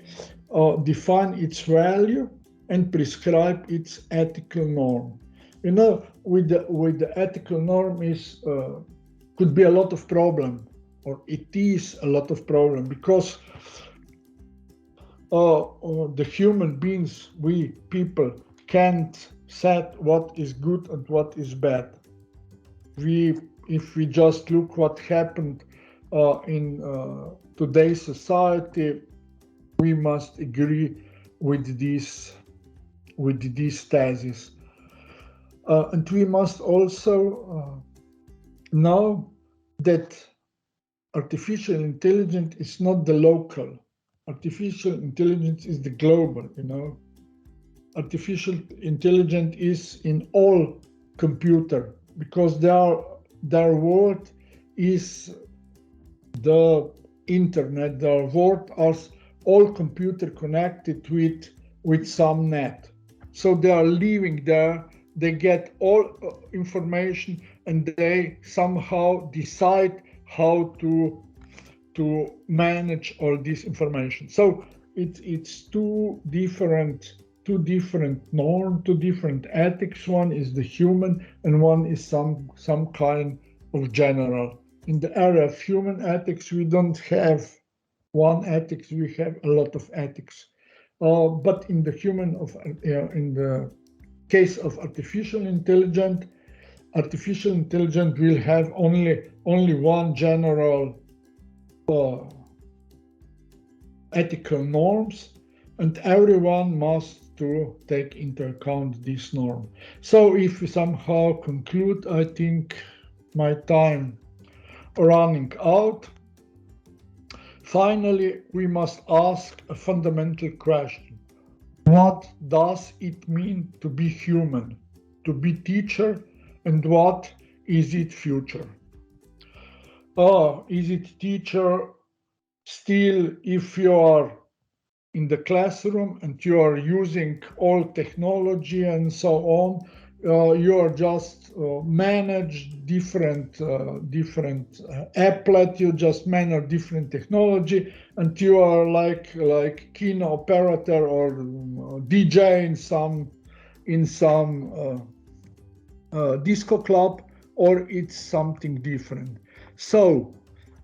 define its value and prescribe its ethical norm. You know, with the ethical norm is could be a lot of problem, or it is a lot of problem, because the human beings, we people, can't set what is good and what is bad. If we just look what happened in today's society, we must agree with this thesis, and we must also know that artificial intelligence is not the local. Artificial intelligence is the global, you know. Artificial intelligence is in all computer, because their world is the internet. Their world is all computer connected with some net. So they are living there, they get all information, and they somehow decide how to manage all this information. So it's two different norms, two different ethics. One is the human, and one is some kind of general. In the area of human ethics, we don't have one ethics; we have a lot of ethics. But in the in the case of artificial intelligence will have only one general ethical norms, and everyone must to take into account this norm. So if we somehow conclude, I think my time running out. Finally, we must ask a fundamental question. What does it mean to be human, to be teacher, and what is it future? Is it teacher still if you are in the classroom and you are using all technology and so on? You are just manage different applet. You just manage different technology, and you are like keynote operator or DJ in some disco club, or it's something different. So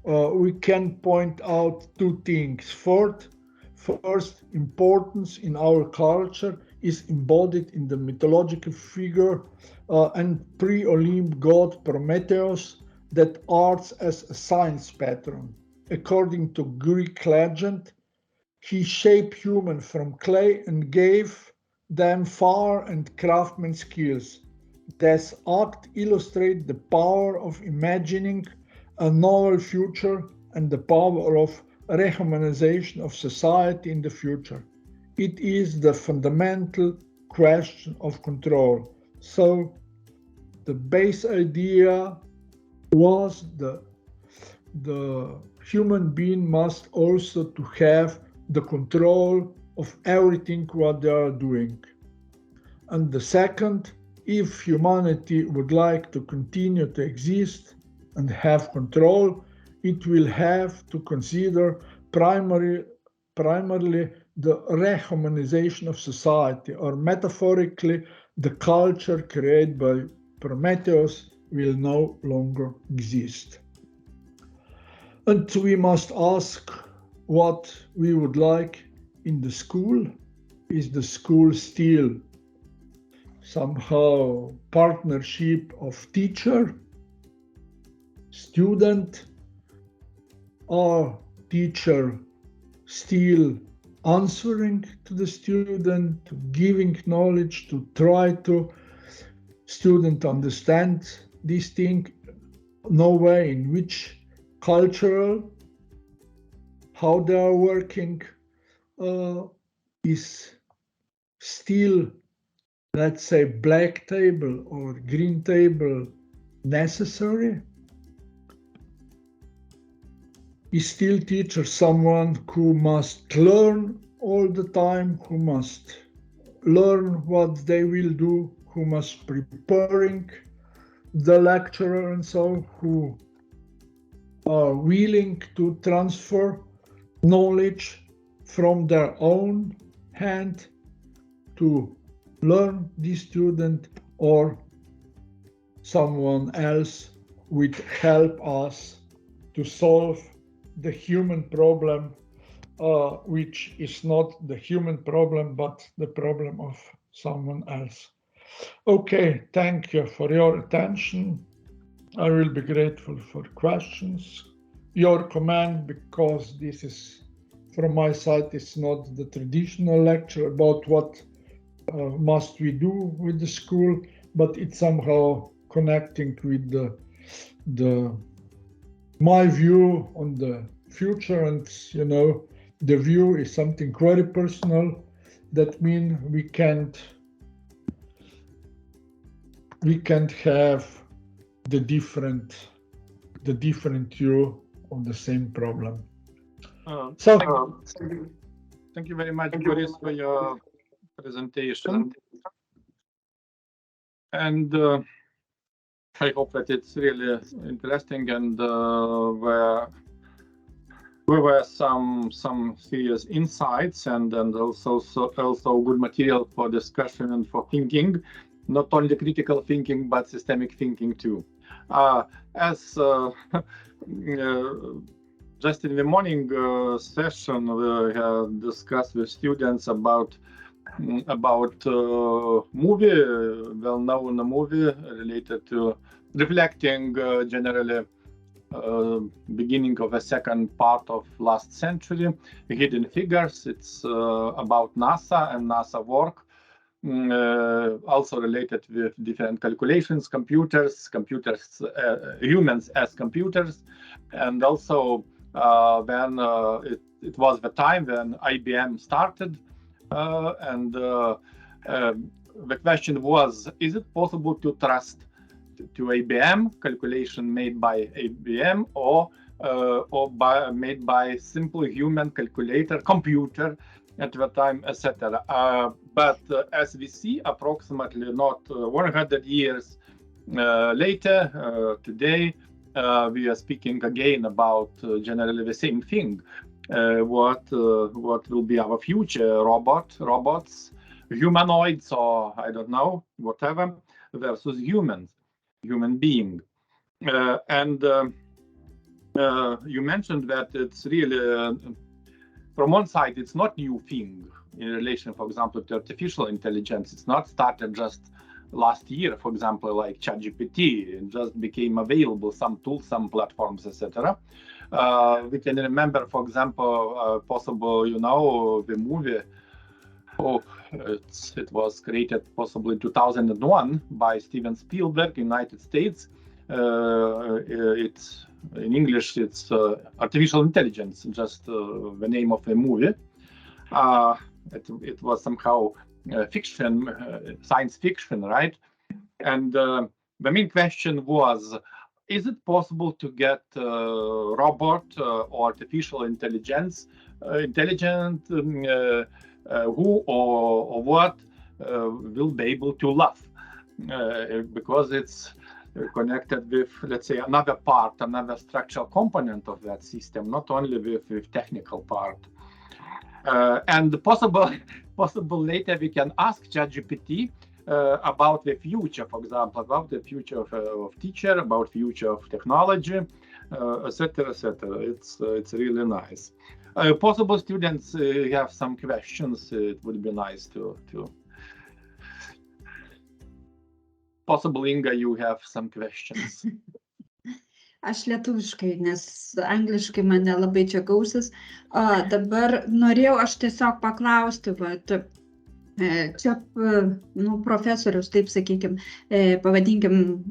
we can point out two things. First, importance in our culture is embodied in the mythological figure and pre-Olymp god Prometheus that acts as a science patron. According to Greek legend, he shaped humans from clay and gave them fire and craftsman skills. This act illustrates the power of imagining a novel future and the power of rehumanization of society in the future. It is the fundamental question of control. So the base idea was the human being must also to have the control of everything what they are doing. And the second, if humanity would like to continue to exist and have control, it will have to consider primarily the rehumanization of society, or metaphorically, the culture created by Prometheus will no longer exist. And we must ask what we would like in the school. Is the school still somehow partnership of teacher, student, or teacher still answering to the student, to giving knowledge, to try to student understand this thing? No way in which cultural, how they are working is still, let's say, black table or green table necessary? Is still teacher someone who must learn all the time, who must learn what they will do, who must preparing the lecturer and so, who are willing to transfer knowledge from their own hand to learn this student, or someone else would help us to solve the human problem, which is not the human problem, but the problem of someone else. Okay, thank you for your attention. I will be grateful for questions, your comment, because this is, from my side, it's not the traditional lecture about what must we do with the school, but it's somehow connecting with my view on the future. And the view is something very personal. That means we can't have the different view of the same problem. Thank you very much, Boris, for your presentation. And I hope that it's really interesting, and there were some serious insights, and also good material for discussion and for thinking, not only critical thinking but systemic thinking too. As just in the morning session, we have discussed with students about movie, well-known movie related to reflecting generally beginning of the second part of last century, Hidden Figures. It's about NASA and NASA work, also related with different calculations, computers, humans as computers, and also when it was the time when IBM started, and the question was, is it possible to trust to IBM calculation made by IBM or made by simple human computer at the time, etc. But as we see, approximately not 100 years later, today, we are speaking again about generally the same thing. What will be our future? Robots, humanoids, or I don't know, whatever, versus human being. And you mentioned that it's really, from one side, it's not new thing in relation, for example, to artificial intelligence. It's not started just last year, for example, like ChatGPT. It just became available, some tools, some platforms, etc. We can remember, for example, possible, the movie. It was created possibly in 2001 by Steven Spielberg, United States. It's in English, it's artificial intelligence, just the name of the movie. It was somehow fiction, science fiction, right? And the main question was, is it possible to get robot or artificial intelligent who or what will be able to love? Because it's connected with, let's say, another structural component of that system, not only with technical part. And possible later we can ask ChatGPT about the future, for example, about the future of teacher, about future of technology, etc., etc. It's really nice. Possible students have some questions. It would be nice to. Possible, Inga, you have some questions. Aš lietuviškai, nes angliškai man nelabai čia gausis. Dabar norėjau aš tiesiog paklausti, čia, profesorius, taip sakykim, pavadinkim,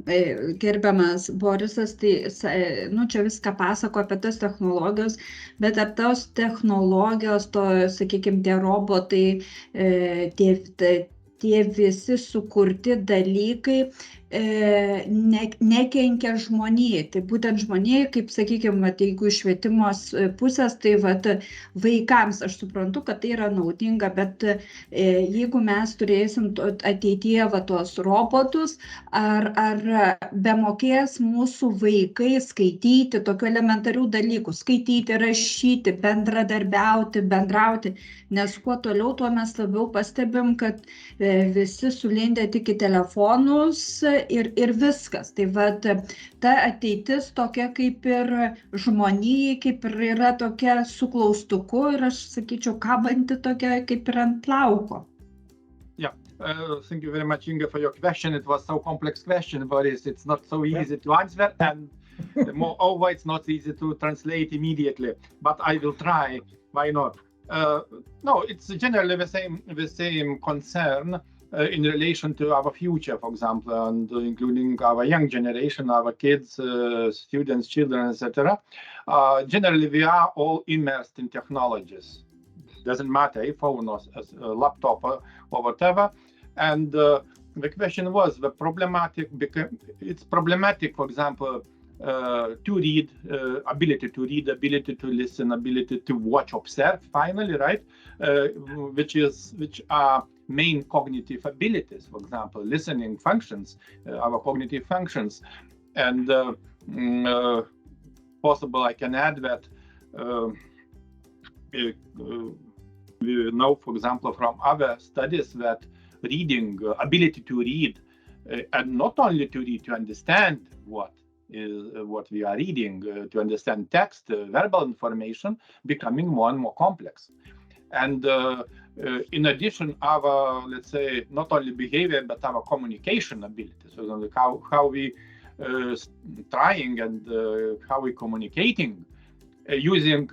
gerbiamas Borisas, tai, čia viską pasako apie tas technologijos, bet ar tos technologijos, sakykim, tie robotai, tie visi sukurti dalykai nekenkia žmonijai. Tai būtent žmonijai, kaip sakykime, jeigu iš švietimo pusės, tai vaikams aš suprantu, kad tai yra naudinga, bet jeigu mes turėsim ateityje tuos robotus, ar bemokės mūsų vaikai skaityti tokių elementarių dalykų, skaityti, rašyti, bendrauti, nes kuo toliau, tuo mes labiau pastebim, kad visi sulindę tik į telefonus ir viskas. Tai ta ateitis tokia kaip ir žmonijai, kaip ir yra tokia su klaustuku ir aš sakyčiau, kabanti tokia kaip ir ant plauko. Yeah, thank you very much, Inga, for your question. It was so complex question, Boris. It's not so easy to answer, and moreover, it's not easy to translate immediately. But I will try. Why not? No, it's generally the same concern in relation to our future, for example, and including our young generation, our kids, students, children, etc. Generally, we are all immersed in technologies. Doesn't matter if phone or a laptop or whatever. And the question was it's problematic, for example, to read, ability to read, ability to listen, ability to watch, observe, finally, right? Which are main cognitive abilities, for example, listening functions, our cognitive functions. And possible I can add that we know, for example, from other studies that reading, ability to read, and not only to read, to understand what we are reading, to understand text, verbal information, becoming more and more complex. And in addition, our, let's say, not only behavior, but our communication abilities, so how we trying and how we communicating using,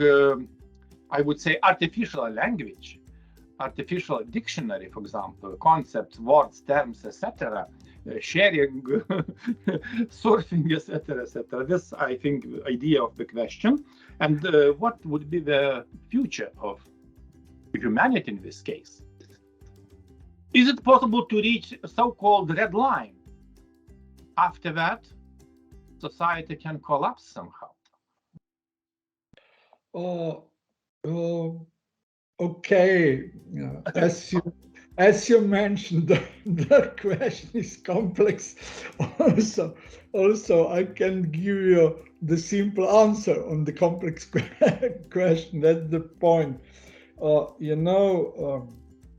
I would say, artificial language, artificial dictionary, for example, concepts, words, terms, etc., sharing, surfing, etc. This, I think, idea of the question. And what would be the future of humanity in this case? Is it possible to reach a so-called red line? After that, society can collapse somehow. Okay. As you mentioned, the question is complex. Also, I can give you the simple answer on the complex question. That's the point.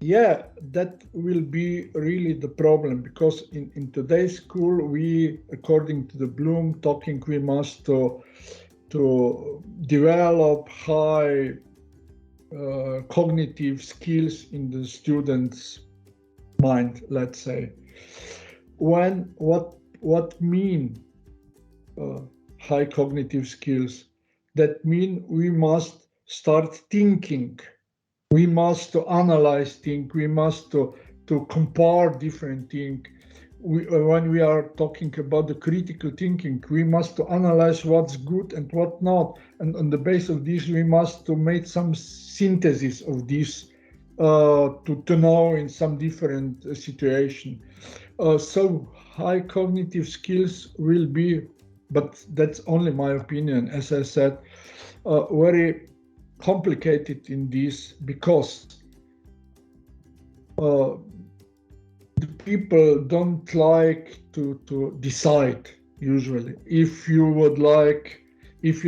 That will be really the problem, because in today's school, we, according to the Bloom talking, we must to develop high cognitive skills in the student's mind, let's say. What mean high cognitive skills? That mean we must start thinking. We must to analyze things. We must to compare different things. When we are talking about the critical thinking, we must to analyze what's good and what not. And on the basis of this, we must to make some synthesis of this to know in some different situation. So high cognitive skills will be, but that's only my opinion, as I said, very complicated in this, because the people don't like to decide usually. If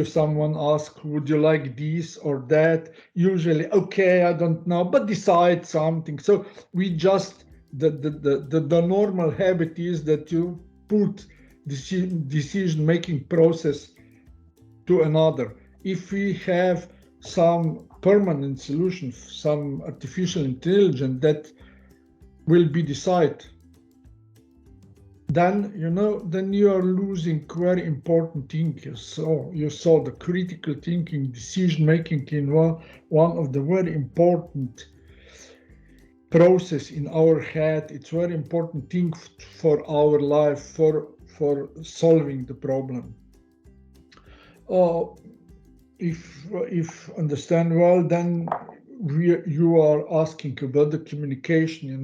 someone asks, would you like this or that? Usually, okay, I don't know, but decide something. So we just, the normal habit is that you put decision-making process to another. If we have some permanent solution, some artificial intelligence that will be decided then then you are losing very important things. So you saw the critical thinking, decision making in one of the very important process in our head. It's very important thing for our life, for solving the problem. If understand well, then you are asking about the communication.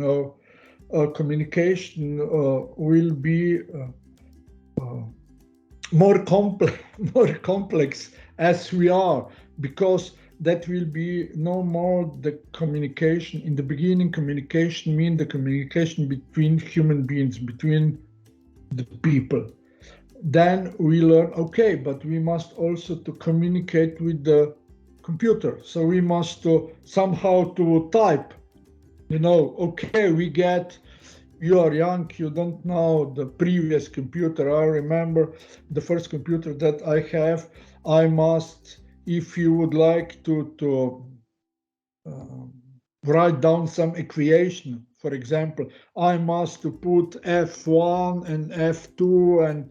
Communication will be more complex as we are, because that will be no more the communication. In the beginning, communication means the communication between human beings, between the people. Then we learn, okay, but we must also to communicate with the computer. So we must somehow to type, okay, you are young, you don't know the previous computer. I remember the first computer that I have, I must, if you would like to write down some equation, for example, I must to put F1 and F2 and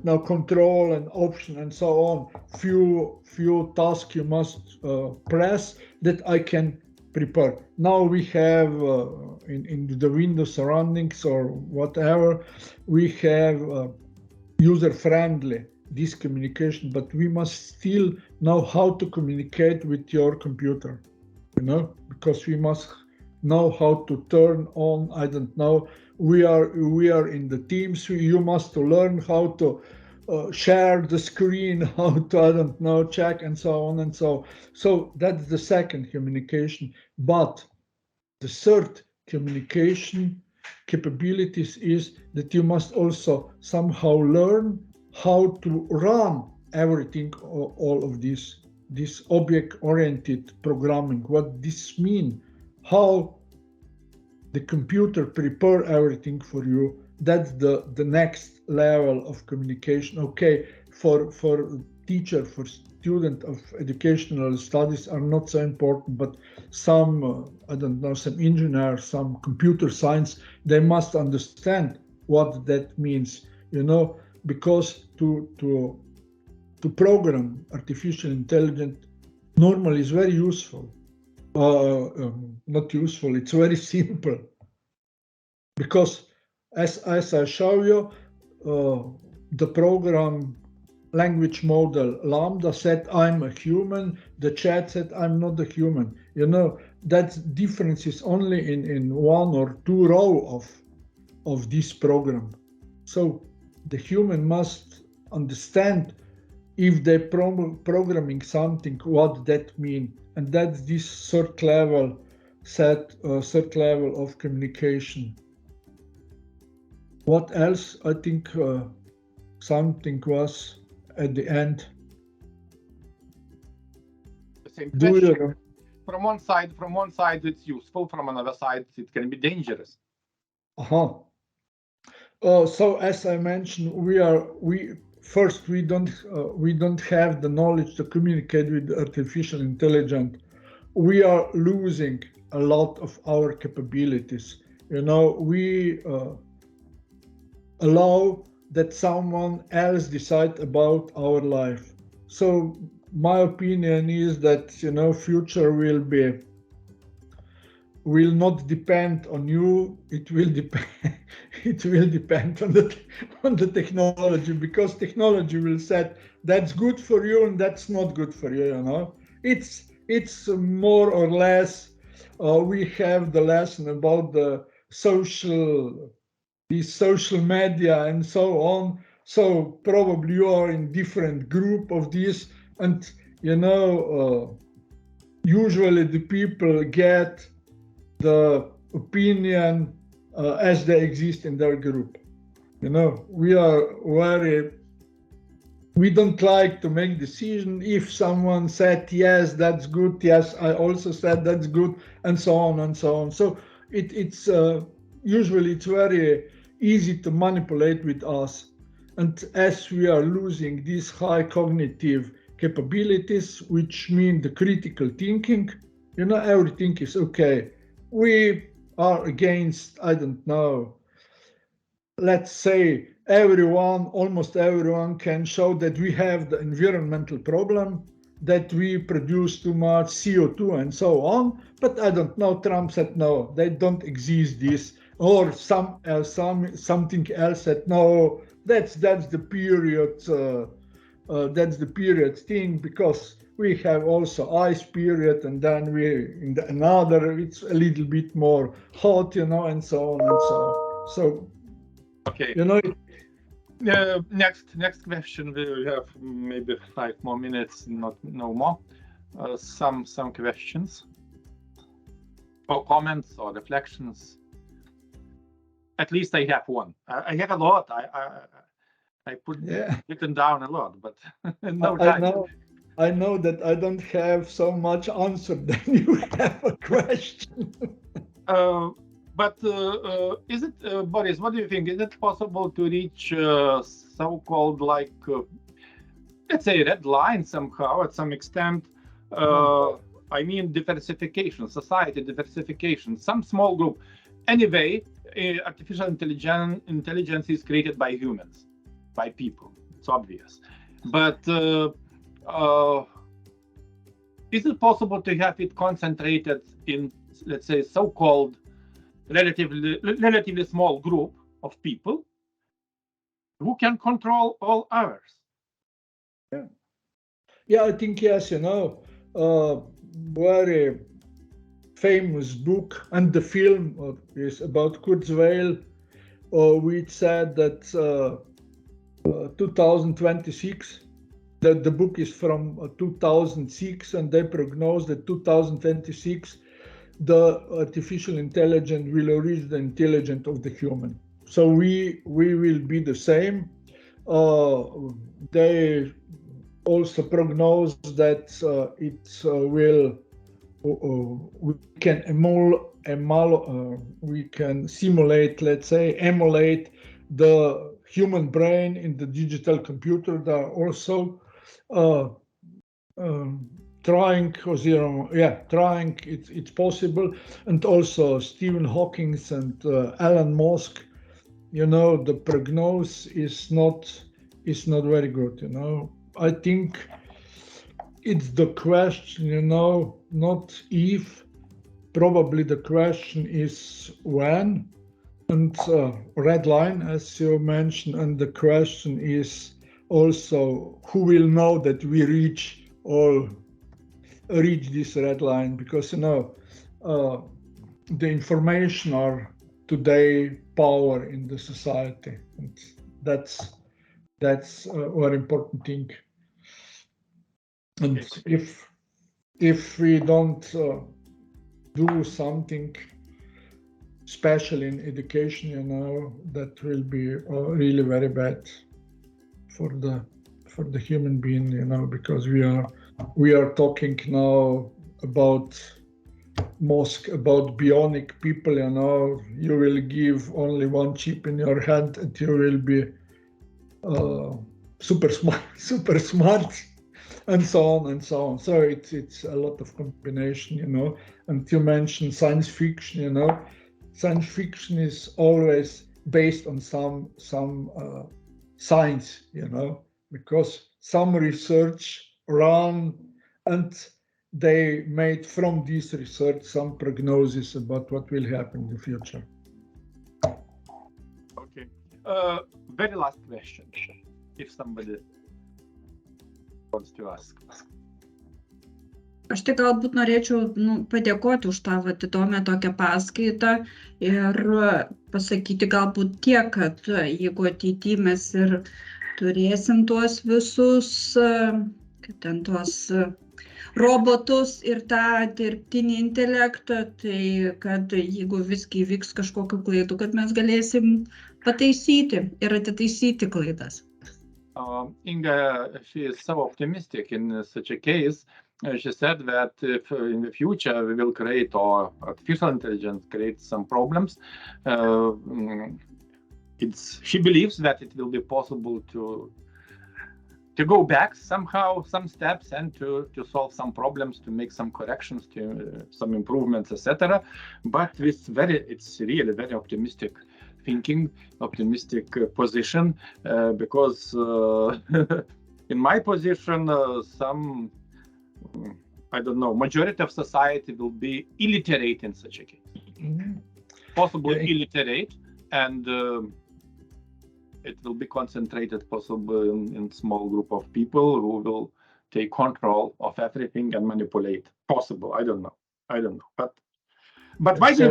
now control and option and so on. Few tasks you must press that I can prepare. Now we have in the Windows surroundings or whatever, we have user-friendly this communication, but we must still know how to communicate with your computer, because we must know how to turn on, I don't know, we are in the Teams, you must learn how to share the screen, how to, I don't know, check and so on and so. So that's the second communication. But the third communication capabilities is that you must also somehow learn how to run everything, all of this object-oriented programming, what this means, how the computer prepare everything for you. That's the next level of communication. Okay, for teacher, for student of educational studies are not so important, but some, I don't know, some engineer, some computer science, they must understand what that means, because to program artificial intelligence normally is very useful. Not useful, it's very simple. Because as I show you, the program language model Lambda said I'm a human, the chat said I'm not a human. That difference is only in one or two rows of this program. So the human must understand if they're programming something, what that means. And that's this third level of communication. What else? I think something was at the end. The same question. From one side it's useful, from another side it can be dangerous. So as I mentioned, we don't have the knowledge to communicate with artificial intelligence. We are losing a lot of our capabilities. We allow that someone else decide about our life. So my opinion is that future will not depend on you. It will depend on the technology, because technology will say that's good for you and that's not good for you. It's more or less. We have the lesson about the social media and so on. So probably you are in different group of this, and usually the people get the opinion as they exist in their group. We don't like to make decision. If someone said yes, that's good, yes, I also said that's good, and so on and so on. So it's usually it's very easy to manipulate with us. And as we are losing these high cognitive capabilities, which mean the critical thinking, everything is okay. We are against, I don't know, let's say almost everyone can show that we have the environmental problem, that we produce too much CO2 and so on. But I don't know, Trump said no, they don't exist this, or something else said no, that's the period thing, because we have also ice period, and then in another it's a little bit more hot, and so on and so on. So okay, next question, we have maybe 5 more minutes, no more. Some questions or comments or reflections. At least I have one. I have a lot. I put written down a lot, but no time. I know that I don't have so much answer than you have a question. But is it, Boris, what do you think? Is it possible to reach so-called, let's say, red line somehow, at some extent? I mean, diversification, society diversification, some small group. Anyway, artificial intelligence is created by humans, by people. It's obvious. But is it possible to have it concentrated in, let's say, so-called relatively small group of people who can control all others? Yeah, I think yes, very famous book, and the film is about Kurzweil, which said that 2026, that the book is from 2006, and they prognose that 2026 the artificial intelligence will reach the intelligence of the human. So we will be the same. They also prognose that we can simulate, let's say, emulate the human brain in the digital computer. They are also trying, it's possible. And also Stephen Hawking and Elon Musk, the prognosis is not very good, I think it's the question, not if, probably the question is when, and red line, as you mentioned, and the question is also who will know that we reach this red line, because the information are today power in the society, and that's a very important thing. And if we don't do something special in education, that will be really very bad for the human being, because we are talking now about bionic people, you will give only one chip in your head and you will be super smart, and so on and so on. So it's a lot of combination, and you mentioned science fiction, science fiction is always based on some science, because some research run, and they made from this research some prognosis about what will happen in the future. Okay. Very last question, if somebody wants to ask. Aš tai galbūt norėčiau padėkoti už tą įdomią tokią paskaitą ir pasakyti galbūt tiek, kad jeigu ateityje mes ir turėsim tuos visus, tuos robotus ir tą dirbtinį intelektą, tai kad jeigu visgi įvyks kažkokių klaidų, kad mes galėsim pataisyti ir atitaisyti klaidas. Inga, she is so optimistic in such a case. She said that if in the future we will create, or artificial intelligence creates some problems, she believes that it will be possible to go back somehow, some steps, and to solve some problems, to make some corrections, to some improvements, etc. But it's really very optimistic thinking, optimistic position, because in my position, majority of society will be illiterate in such a case. Possibly illiterate, and it will be concentrated possibly in small group of people who will take control of everything and manipulate. Possible, I don't know. But why do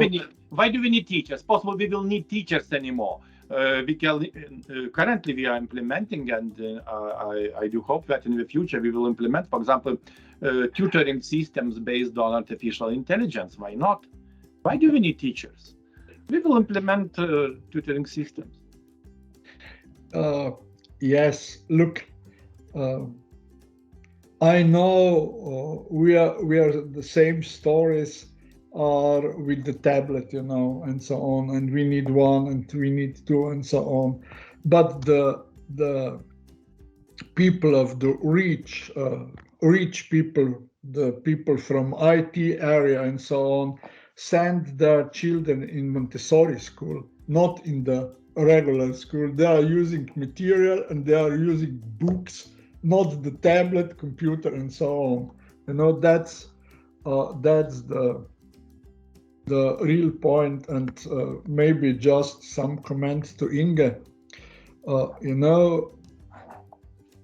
we need teachers? Possibly we will need teachers anymore. Currently we are implementing, and I do hope that in the future we will implement, for example, tutoring systems based on artificial intelligence. Why not? Why do we need teachers? We will implement tutoring systems. Yes, look, I know we are the same stories are with the tablet, and so on, and we need one and we need two and so on. But the people of the rich people, the people from IT area and so on, send their children in Montessori school, not in the regular school. They are using material and they are using books, not the tablet, computer, and so on. That's the real point. And maybe just some comments to Inge.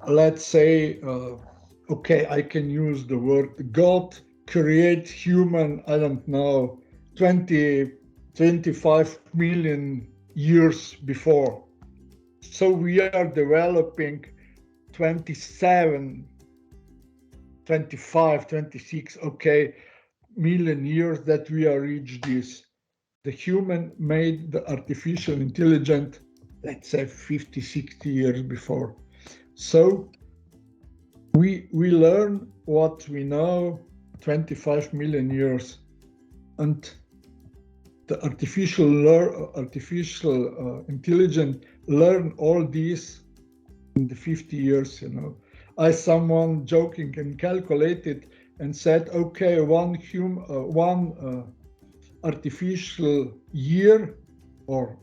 Let's say, okay, I can use the word God create human, 25 million years before. So we are developing 27, 25, 26, million years that we are reached this. The human made the artificial intelligence, let's say 50, 60 years before. So we learn what we know 25 million years, and the artificial intelligence learn all these in the 50 years. I someone joking and calculated and said, okay, one artificial year or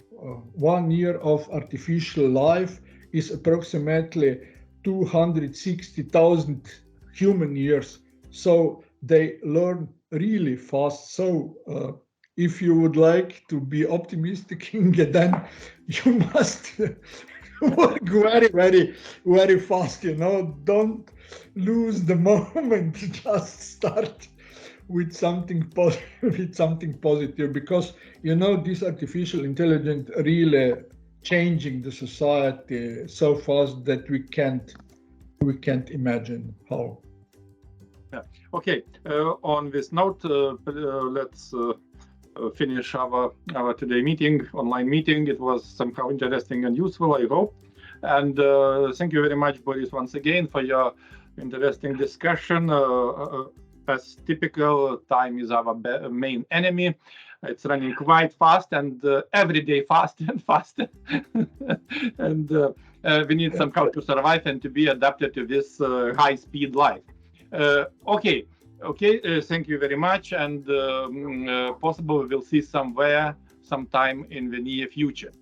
1 year of artificial life is approximately 260,000 human years. So they learn really fast. So if you would like to be optimistic, then you must work very, very, very fast. Don't lose the moment. Just start with something positive, because this artificial intelligence really changing the society so fast that we can't imagine how. Yeah. Okay. On this note, let's finish our today meeting, online meeting. It was somehow interesting and useful, I hope. And thank you very much, Boris, once again for your interesting discussion. As typical, time is our main enemy. It's running quite fast, and every day faster and faster. And we need somehow to survive and to be adapted to this high-speed life. Okay. Thank you very much, and possibly we'll see sometime in the near future.